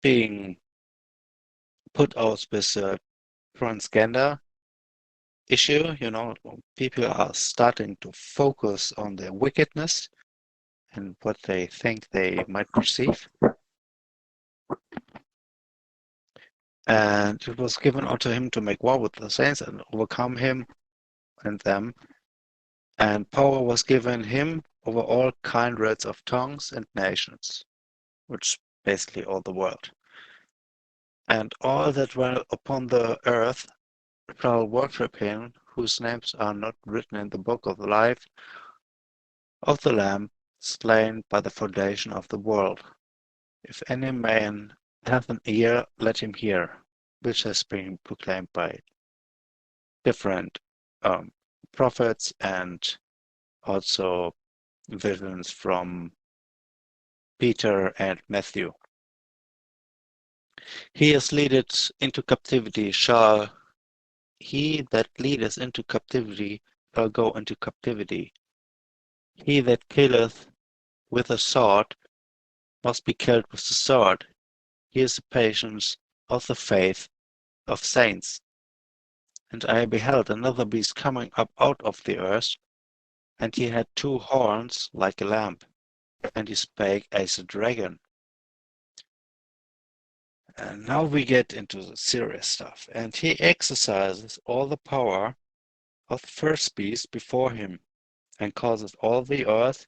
being put out with the transgender issue, people are starting to focus on their wickedness and what they think they might perceive. And it was given unto him to make war with the saints and overcome him and them. And power was given him over all kindreds of tongues and nations, which basically all the world. And all that dwell upon the earth shall worship him, whose names are not written in the book of life of the Lamb, slain by the foundation of the world. If any man hath an ear, let him hear, which has been proclaimed by different prophets and also visions from Peter and Matthew. He that leadeth into captivity shall go into captivity. He that killeth with a sword must be killed with the sword. Here is the patience of the faith of saints. And I beheld another beast coming up out of the earth, and he had 2 horns like a lamb, and he spake as a dragon. And now we get into the serious stuff. And he exercises all the power of the first beast before him, and causes all the earth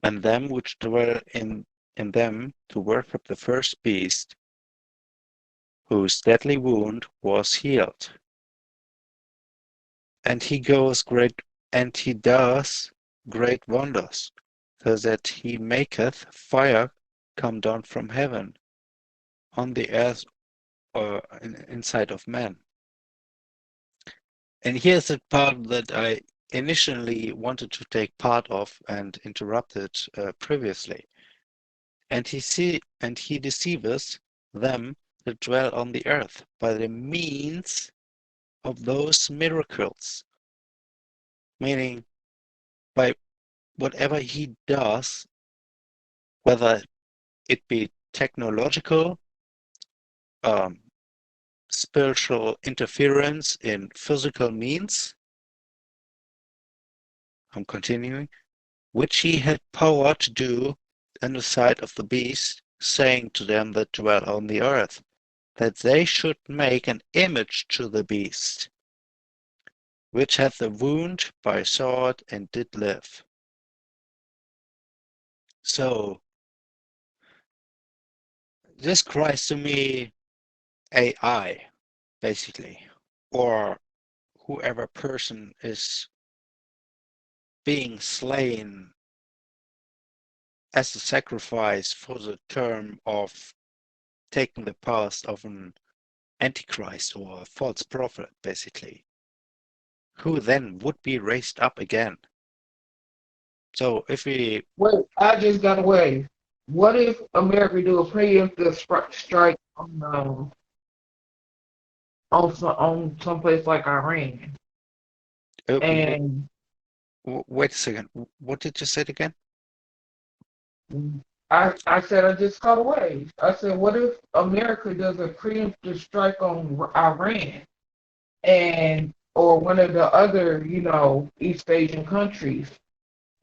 and them which dwell in them to worship the first beast, whose deadly wound was healed. And he does great wonders, so that he maketh fire come down from heaven on the earth or inside of man. And here's the part that I initially wanted to take part of and interrupted previously. And he deceiveth them that dwell on the earth by the means of those miracles, meaning by whatever he does, whether it be technological, spiritual interference in physical means. I'm continuing, which he had power to do in the sight of the beast, saying to them that dwell on the earth, that they should make an image to the beast, which had the wound by sword and did live. So this cries to me AI, basically, or whoever person is being slain as a sacrifice for the term of taking the path of an antichrist or a false prophet, basically. who then would be raised up again. So if we
Wait, I just got away. What if America do a preemptive strike on some place like Iran? And
wait a second, what did you say again?
I said I just got away. I said, what if America does a preemptive strike on Iran and or one of the other, East Asian countries,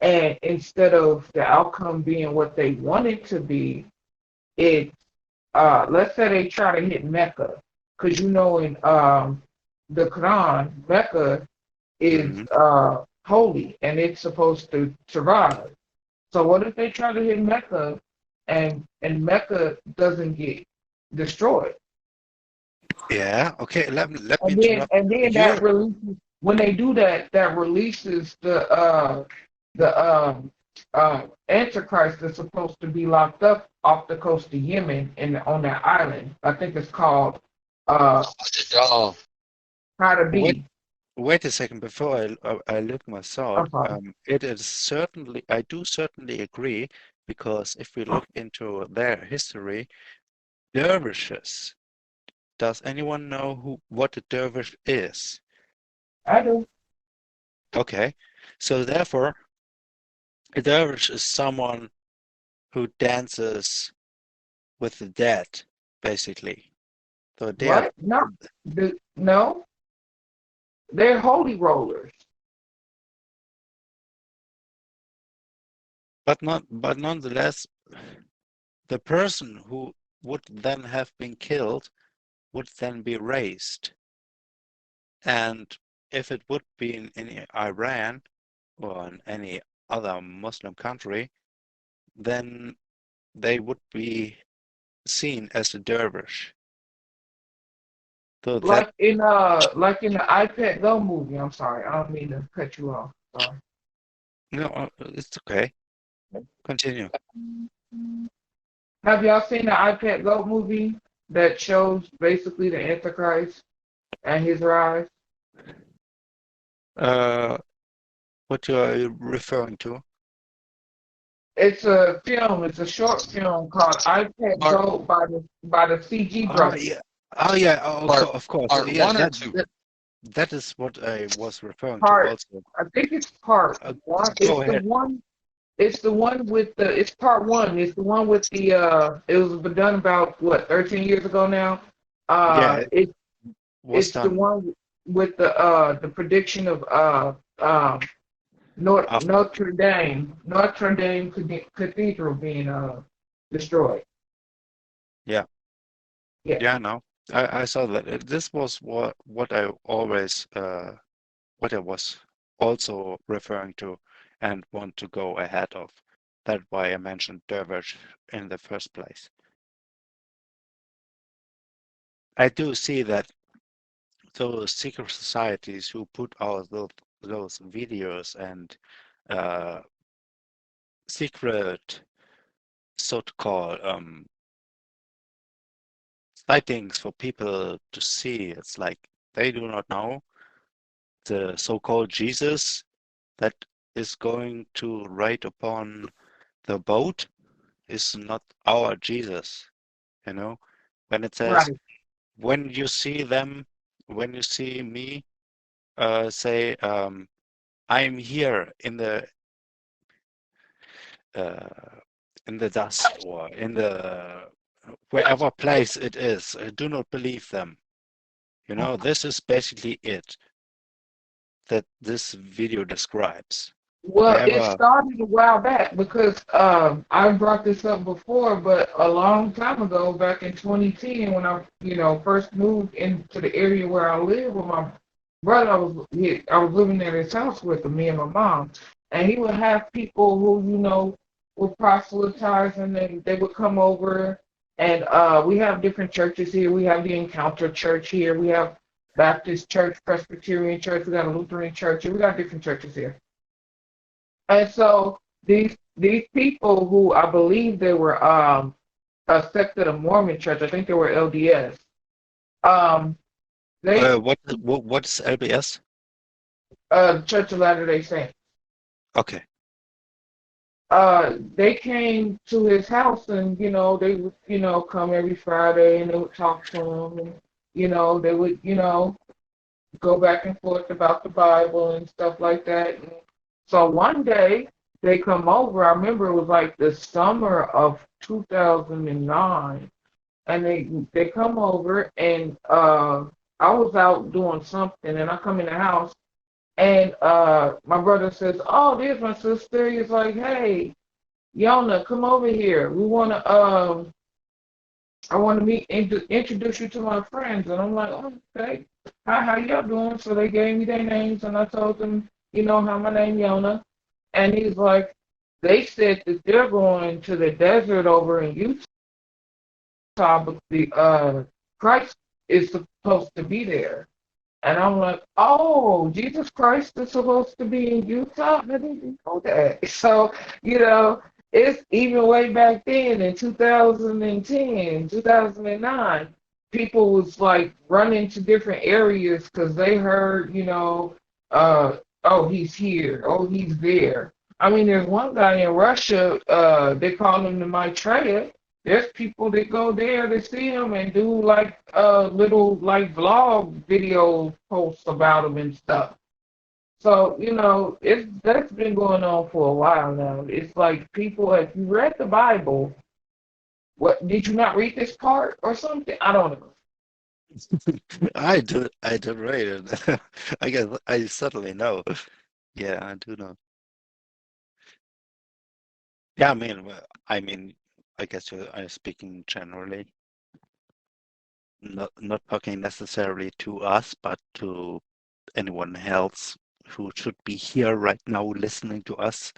and instead of the outcome being what they want it to be, it let's say they try to hit Mecca, because in the Quran, Mecca is holy and it's supposed to survive. So what if they try to hit Mecca and Mecca doesn't get destroyed?
Yeah, okay, let me
And then
interrupt.
that releases, when they do that, that releases the Antichrist that's supposed to be locked up off the coast of Yemen and on that island. I think it's called
Oh,
how to be.
Wait a second before I look my thought.
Okay.
It is certainly, I do certainly agree, because if we look into their history, dervishes. Does anyone know what a dervish is?
I do.
Okay, so therefore, a dervish is someone who dances with the dead, basically. So they are,
What? No, they're holy rollers.
but nonetheless, the person who would then have been killed would then be raised. And if it would be in Iran or in any other Muslim country, then they would be seen as a dervish. So that,
Like in the iPad Go movie. I'm sorry, I don't mean to cut you off. Sorry.
no, it's okay. Continue.
Have y'all seen the iPad Go movie that shows basically the Antichrist and his rise?
What you are referring to?
It's a film. It's a short film called iPad
Part,
Go by the CG
Oh
brothers.
yeah. Oh yeah. Oh,
part,
of course.
part
Yeah,
one or two?
that is what I was referring to
Part.
also.
I think it's part one.
Go
It's the
ahead.
one. It's the one with the. It's part one. It's the one with the. It was done about what 13 years ago now.
Yeah, it was
It's the
done
one with the prediction of
after.
Notre Dame Cathedral being destroyed.
Yeah.
Yeah.
Yeah, no. I saw that. This was what I always what I was also referring to and want to go ahead of. That's why I mentioned Dervish in the first place. I do see that those secret societies who put out those videos and uh, secret so-called sightings for people to see, it's like they do not know the so-called Jesus that is going to ride upon the boat is not our Jesus, you know? When it says,
Right.
when you see them, when you see me, say, I'm here in the dust or in the wherever place it is, do not believe them. You know, this is basically it that this video describes.
Well, it
Wherever,
started a while back because I brought this up before, but a long time ago, back in 2010, when I first moved into the area where I live with my brother, I was living at his house with him, me and my mom, and he would have people who were proselytizing, and they would come over, and we have different churches here. We have the Encounter Church here. We have Baptist Church, Presbyterian Church. We got a Lutheran church here. We got different churches here. And so these people who I believe they were a sect of the Mormon Church, I think they were LDS. They
what is LBS?
Church of Latter-day Saints.
Okay.
They came to his house and, they would, come every Friday and they would talk to him and, they would, go back and forth about the Bible and stuff like that. And so one day they come over. I remember it was like the summer of 2009, and they come over and I was out doing something and I come in the house and my brother says, "Oh, there's my sister." He's like, "Hey, Yona, come over here. I want to introduce you to my friends." And I'm like, "Oh, okay. Hi, how y'all doing?" So they gave me their names, and I told them, how my name Yona. And he's like, they said that they're going to the desert over in Utah, but the Christ is supposed to be there. And I'm like, "Oh, Jesus Christ is supposed to be in Utah? I didn't know that." So, it's even way back then in 2010, 2009, people was like running to different areas because they heard, "Oh, he's here. Oh, he's there." I mean, there's one guy in Russia, they call him the Maitreya. There's people that go there to see him and do like little like vlog video posts about him and stuff. So, that's been going on for a while now. It's like people, if you read the Bible, what did you not read this part or something? I don't know.
I do read it. I guess I certainly know. Yeah, I do know. Yeah, I guess I'm speaking generally, not talking necessarily to us, but to anyone else who should be here right now listening to us.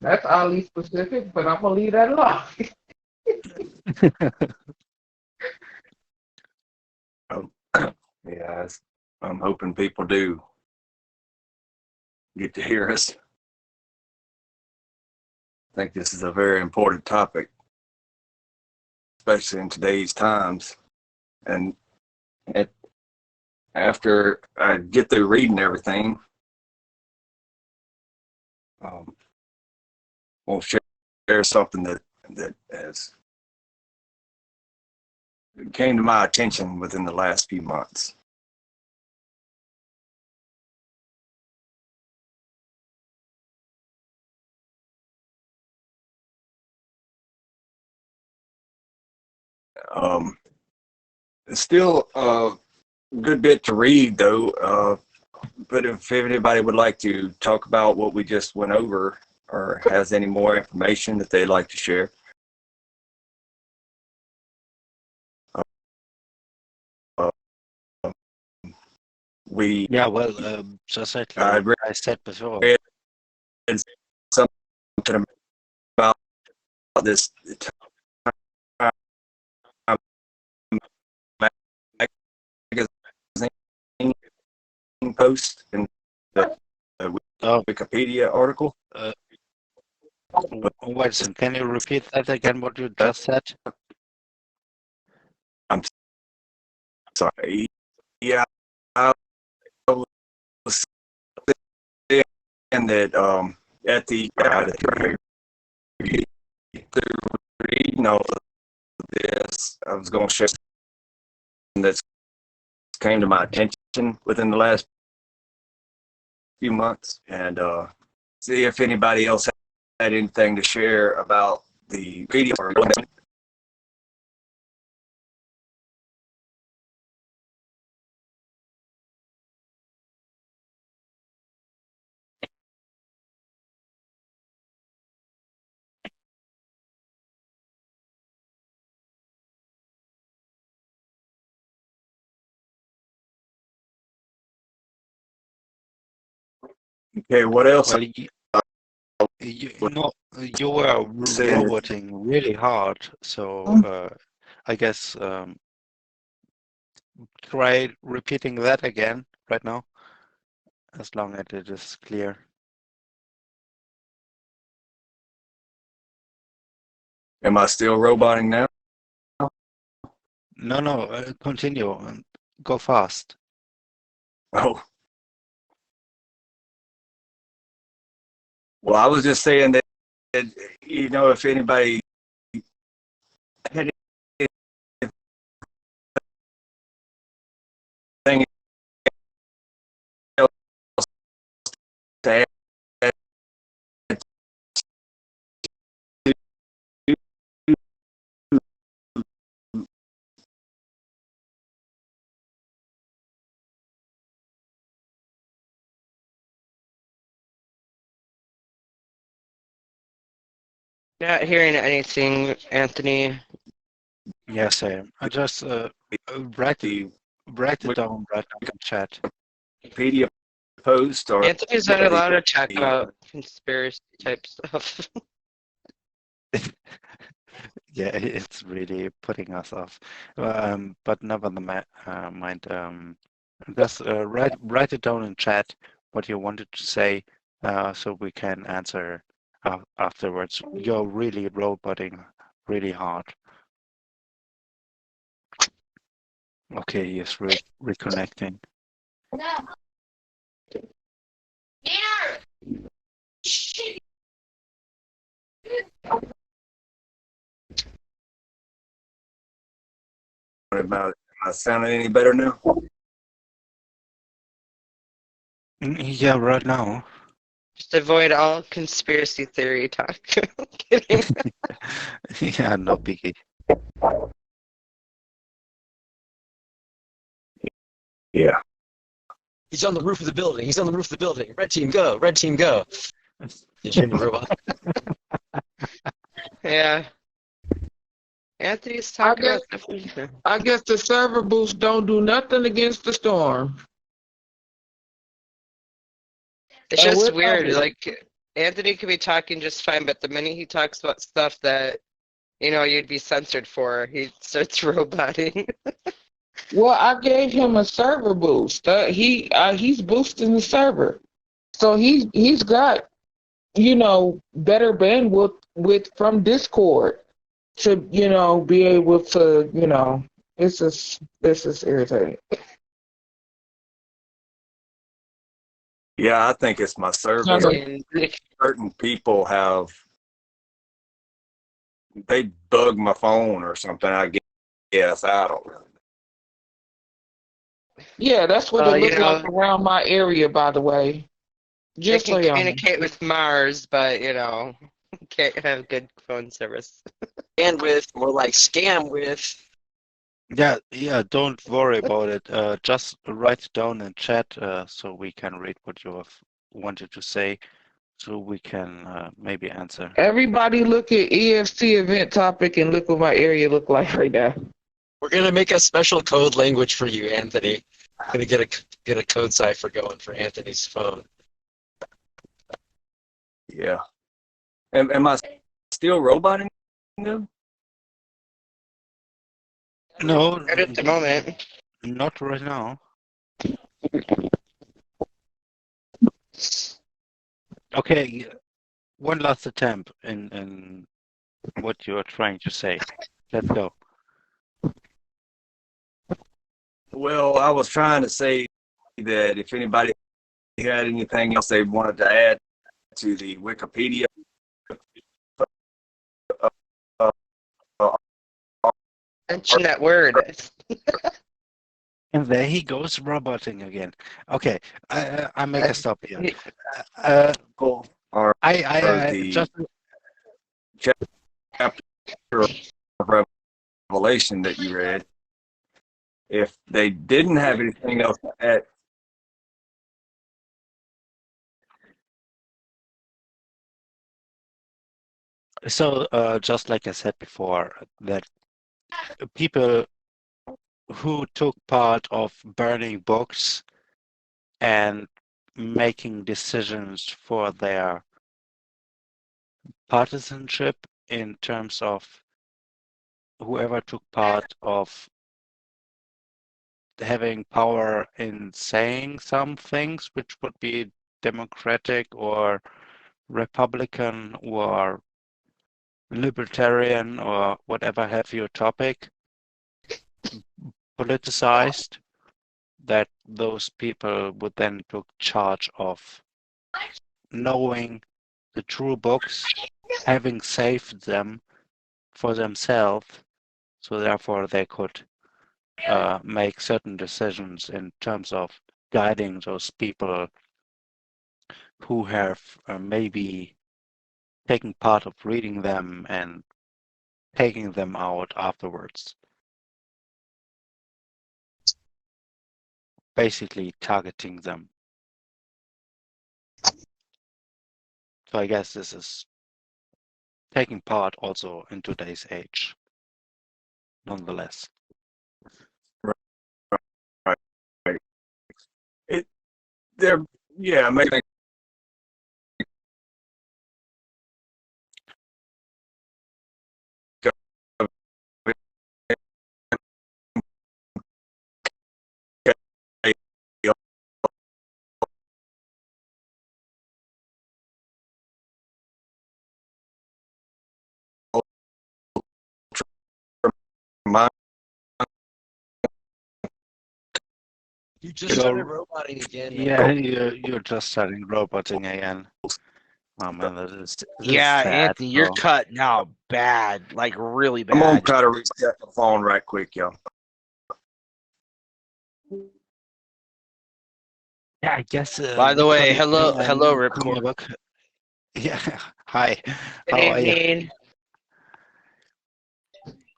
That's oddly specific, but I'm gonna leave that alone.
Yeah, I'm hoping people do get to hear us. I think this is a very important topic, especially in today's times. And after I get through reading everything, we'll share something that has came to my attention within the last few months. It's still a good bit to read, though. But if anybody would like to talk about what we just went over or has any more information that they'd like to share, we
Yeah, well, just like
I
I said before.
read something about this time magazine post in the
Oh,
Wikipedia article.
wait a second. Can you repeat that again? What you just said?
I'm sorry. Yeah, I was saying that at the reading all of this, I was going to share something that's came to my attention within the last few months, and see if anybody else had anything to share about the video. Okay, what else?
Well, you were roboting really hard, so I guess try repeating that again right now, as long as it is clear.
Am I still roboting now?
No, continue. Go fast.
Oh, well, I was just saying that, if anybody had anything else to add
Not hearing anything, Anthony.
Yeah, same. I just write
the
it down right now in chat.
Wikipedia post or
Anthony's not allowed to talk
the
about conspiracy type stuff.
Yeah, it's really putting us off. But never mind. Just write it down in chat what you wanted to say, so we can answer afterwards. You're really roboting really hard. Okay, he's reconnecting.
about it. Am I sounding any better now?
Yeah, right now.
Just avoid all conspiracy theory talk. Kidding.
Yeah, no biggie.
Yeah.
He's on the roof of the building. He's on the roof of the building. Red team, go. Red team, go. You shiny robot.
Yeah. Anthony's talking about stuff.
I guess the server boost don't do nothing against the storm.
It's
And
just
we're
weird.
covered.
Like, Anthony could be talking just fine, but the minute he talks about stuff that, you'd be censored for, he starts roboting.
Well, I gave him a server boost. He's boosting the server, so he's got better bandwidth from Discord to be able to. It's just irritating.
Yeah, I think it's my server.
And
Certain people they bug my phone or something, I guess. I don't really know.
Yeah, that's what it
you
looked like around my area, by the way.
they
Just so
can
y'all know.
communicate with Mars, but, can't have good phone service.
And with, more like scam with.
Yeah, don't worry about it. Just write it down in chat, so we can read what you have wanted to say, so we can maybe answer.
Everybody look at EFC event topic and look what my area look like right now.
We're gonna make a special code language for you, Anthony. Gonna get a code cipher going for Anthony's phone.
Yeah. Am I still roboting them?
No,
Right at the moment.
not right now. Okay, one last attempt in what you're trying to say. Let's go.
Well, I was trying to say that if anybody had anything else they wanted to add to the Wikipedia,
Mention that word.
And there he goes, roboting again. Okay, I make a stop here.
or
I
the
just
chapter of Revelation that you read, if they didn't have anything else to add.
so just like I said before, that people who took part of burning books and making decisions for their partisanship in terms of whoever took part of having power in saying some things which would be democratic or republican or libertarian or whatever have you topic, politicized, that those people would then took charge of knowing the true books, having saved them for themselves, so therefore they could make certain decisions in terms of guiding those people who have maybe taken part of reading them and taking them out afterwards. Basically targeting them. So I guess this is taking part also in today's age, nonetheless.
Right. Yeah, maybe.
You just started roboting again.
Yeah, you're just starting roboting again. Oh man, this
Yeah,
is sad,
Anthony, you're
bro.
cutting out bad, like really
I'm gonna
bad.
try to reset the phone right quick, y'all.
Yeah, I guess.
By the way, hello,
and
hello,
comic
Ripcord.
book. Yeah, hi.
Good
How are you?
evening.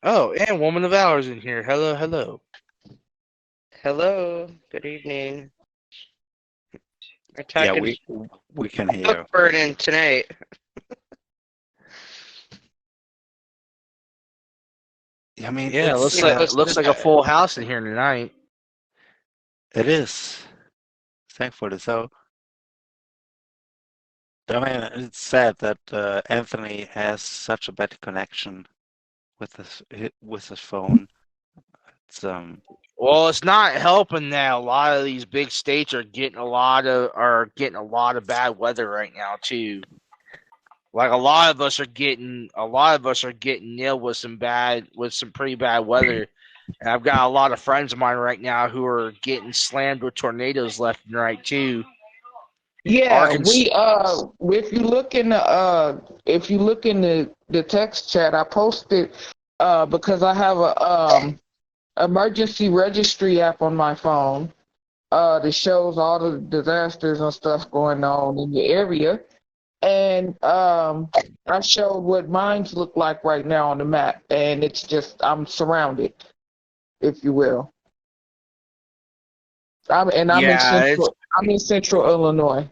Oh, and Woman of Valor's in here. Hello, hello.
Hello. Good evening. We're
Yeah,
talking
we can hear.
book burning tonight.
I mean,
Yeah,
it's
looks like a full house in here tonight.
it is. Thankfully so. I mean, it's sad that Anthony has such a bad connection with his phone. It's
Well, it's not helping that a lot of these big states are getting a lot of bad weather right now too. Like a lot of us are getting ill with some pretty bad weather. And I've got a lot of friends of mine right now who are getting slammed with tornadoes left and right too.
Yeah,
Arkansas.
if you look in the text chat, I posted because I have a emergency registry app on my phone that shows all the disasters and stuff going on in the area. And I showed what mines look like right now on the map, and it's just I'm surrounded, if you will. I'm in central Illinois.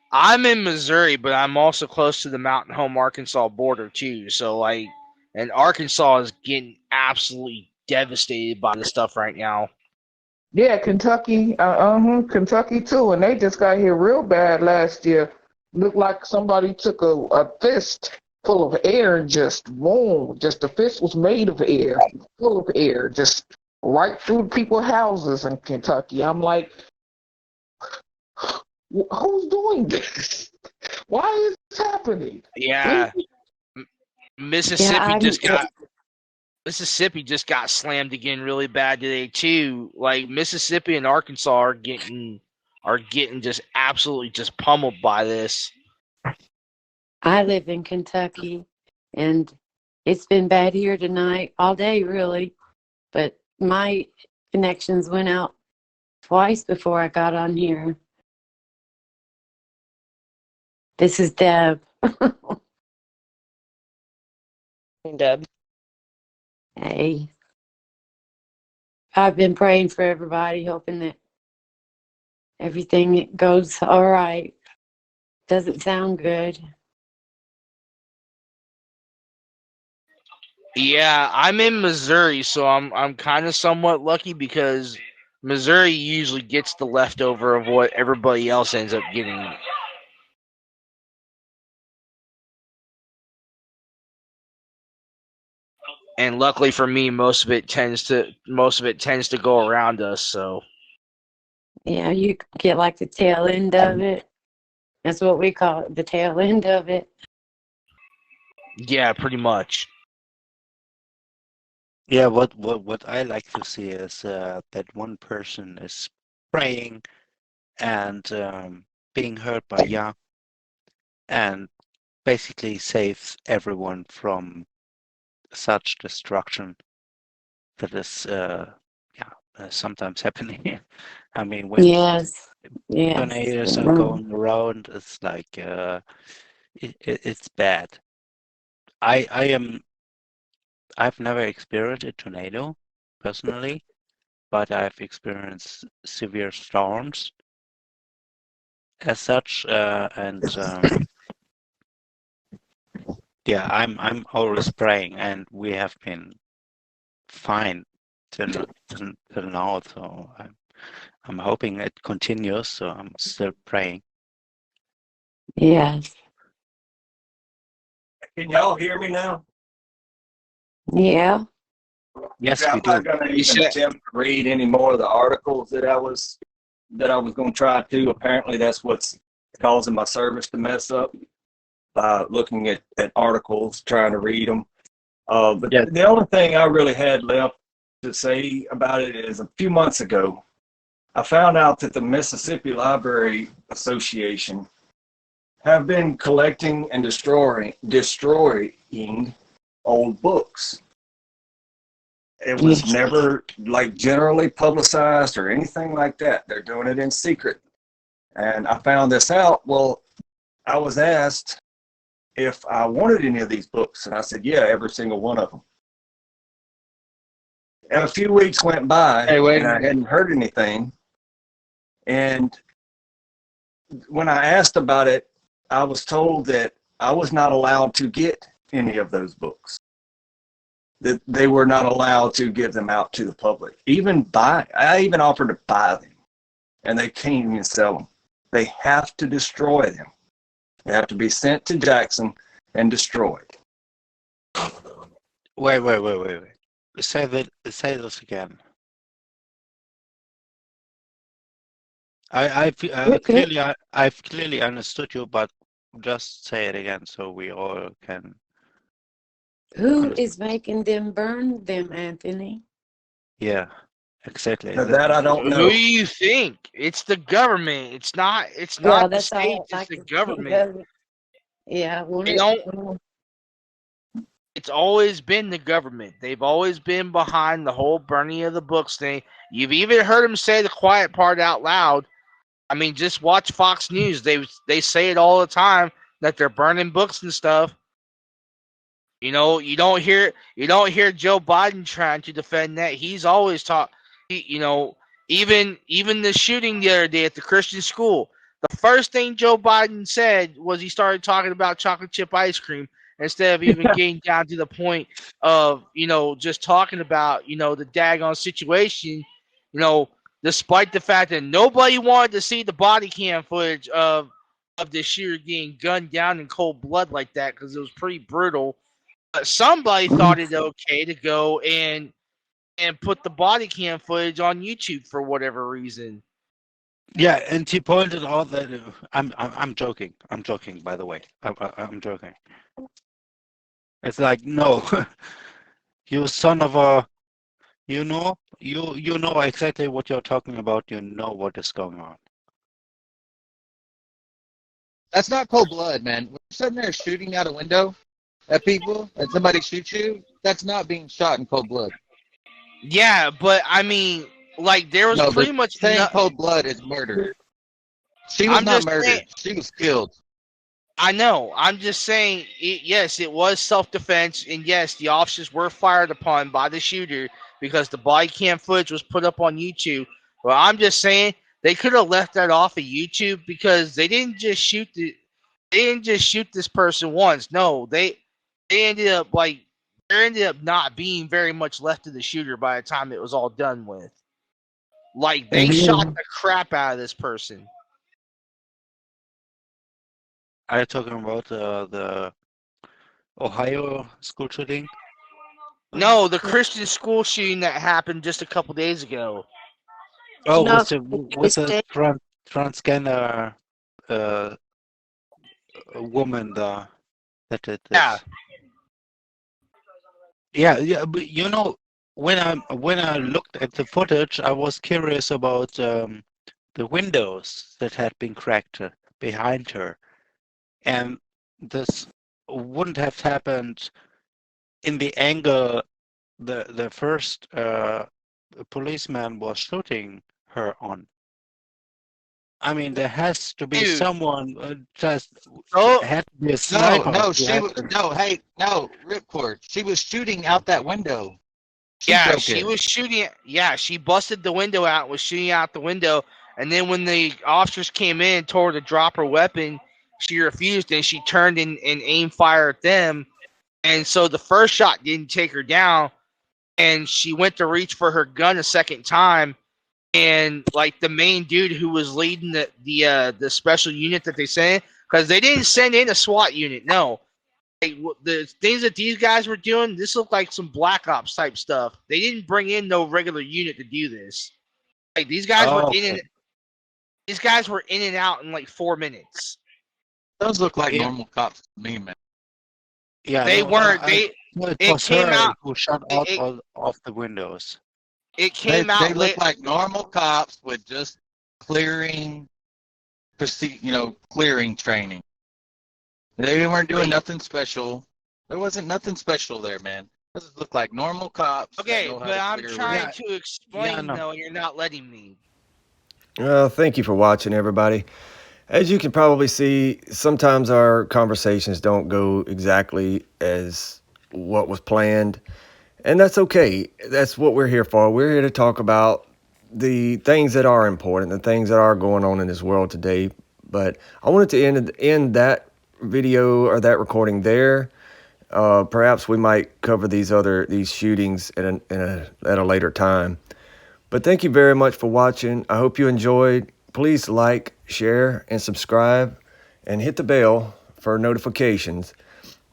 I'm in Missouri, but I'm also close to the Mountain Home Arkansas border too. So and Arkansas is getting absolutely devastated by this stuff right now.
Yeah, Kentucky, Kentucky too, and they just got here real bad last year. Looked like somebody took a fist full of air and just boom, just the fist was made of air, full of air, just right through people's houses in Kentucky. I'm like, who's doing this? Why is this happening?
Yeah, Mississippi just got slammed again really bad today too. Like Mississippi and Arkansas are getting just absolutely just pummeled by this.
I live in Kentucky, and it's been bad here tonight, all day really. But my connections went out twice before I got on here. This is Deb.
Deb.
Hey. I've been praying for everybody, hoping that everything goes all right. Doesn't sound good.
Yeah, I'm in Missouri, so I'm kind of somewhat lucky because Missouri usually gets the leftover of what everybody else ends up getting. And luckily for me, most of it tends to go around us. So
Yeah, you get like the tail end of it. That's what we call it, the tail end of it.
yeah, pretty much.
Yeah, what I like to see is that one person is praying and being heard by Yah, and basically saves everyone from such destruction that is sometimes happening. I mean, when
Yes. Yes.
tornadoes are
Mm.
going around, it's like it's bad. I've never experienced a tornado personally, but I've experienced severe storms as such, and yeah, I'm always praying, and we have been fine till now. So I'm hoping it continues. So I'm still praying.
Yes.
Can y'all hear me now?
Yeah.
Yes,
Okay,
we
I'm not
do.
going to
You
even
said
attempt to read any more of the articles that I was going to try to. Apparently, that's what's causing my service to mess up by looking at articles, trying to read them. But
Yeah.
the only thing I really had left to say about it is a few months ago, I found out that the Mississippi Library Association have been collecting and destroying old books. It was
Yes.
never like generally publicized or anything like that. They're doing it in secret. And I found this out. Well, I was asked if I wanted any of these books, and I said, yeah, every single one of them. And a few weeks went by,
Hey, wait a
and I
minute.
hadn't heard anything. And when I asked about it, I was told that I was not allowed to get any of those books. That they were not allowed to give them out to the public. I even offered to buy them, and they can't even sell them. They have to destroy them. They have to be sent to Jackson and destroyed.
Wait. Say that. Say this again. I've clearly understood you, but just say it again so we all can
Who
understand.
is making them burn them, Anthony?
Yeah, exactly.
Now, that I don't
who do
know.
you think? It's the government. It's not. It's
Yeah,
not the
that's all
states.
I
It's
like
the
to think
government.
of. Yeah,
They don't. It's always been the government. They've always been behind the whole burning of the books thing. You've even heard them say the quiet part out loud. I mean, just watch Fox News. They say it all the time that they're burning books and stuff. You know, you don't hear Joe Biden trying to defend that. He's always taught. You know, even the shooting the other day at the Christian school. The first thing Joe Biden said was he started talking about chocolate chip ice cream instead of even getting down to the point of just talking about the daggone situation. You know, despite the fact that nobody wanted to see the body cam footage of the shooter getting gunned down in cold blood like that because it was pretty brutal. But somebody thought it okay to go and put the body cam footage on YouTube for whatever reason.
Yeah, and he pointed out that I'm joking. I'm joking, by the way. I'm joking. It's like, no, you son of a, you know exactly what you're talking about. You know what is going on.
That's not cold blood, man. When you're sitting there shooting out a window at people and somebody shoots you, that's not being shot in cold blood.
Yeah, but I mean, like there was
No, but
pretty much
saying cold blood is murder. She was
I'm
not
just saying.
murdered. She was killed.
I know. I'm just saying. Yes, it was self-defense, and yes, the officers were fired upon by the shooter because the body cam footage was put up on YouTube. Well, I'm just saying they could have left that off of YouTube because they didn't just shoot this person once. No, they ended up like there ended up not being very much left of the shooter by the time it was all done with. Like they shot the crap out of this person.
Are you talking about the Ohio school shooting?
No, the Christian school shooting that happened just a couple days ago.
Oh,
No,
with the
state.
transgender uh, woman that did
Yeah,
this. Yeah, but when I looked at the footage, I was curious about the windows that had been cracked behind her, and this wouldn't have happened in the angle the first policeman was shooting her on. I mean, there has to be
Dude.
someone just
Oh,
had to be a
No,
sniper.
no,
who
she
had
was
to-
no, hey, no, ripcord. She was shooting out that window. She
yeah,
broke
she
it.
was shooting. Yeah, she busted the window out, was shooting out the window, and then when the officers came in and told her to drop her weapon, she refused, and she turned and aimed fire at them. And so the first shot didn't take her down, and she went to reach for her gun a second time, and like the main dude who was leading the special unit that they sent, because they didn't send in a SWAT unit, no. Like, the things that these guys were doing, this looked like some Black Ops type stuff. They didn't bring in no regular unit to do this. Like these guys were
Oh,
in
okay.
and these guys were in and out in like 4 minutes.
Those look like
Yeah,
normal cops to me, man.
yeah.
They
No,
weren't.
it
It
was
came
her
out.
who shot out
It,
all of the windows.
it
They
came out
look
late.
like normal cops with just clearing clearing training. They weren't doing nothing special. There wasn't nothing special there, man. Those look like normal cops that
Okay,
know how
but
to
I'm
clear
trying
roads.
Yeah,
to
yeah.
explain
No.
though, and you're not letting me.
Thank you for watching, everybody. As you can probably see, sometimes our conversations don't go exactly as what was planned, and that's okay. That's what we're here for. We're here to talk about the things that are important, the things that are going on in this world today. But I wanted to end that video or that recording there. Perhaps we might cover these shootings at a later time. But thank you very much for watching. I hope you enjoyed. Please like, share, and subscribe, and hit the bell for notifications.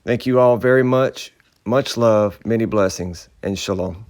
Thank you all very much. Much love, many blessings, and shalom.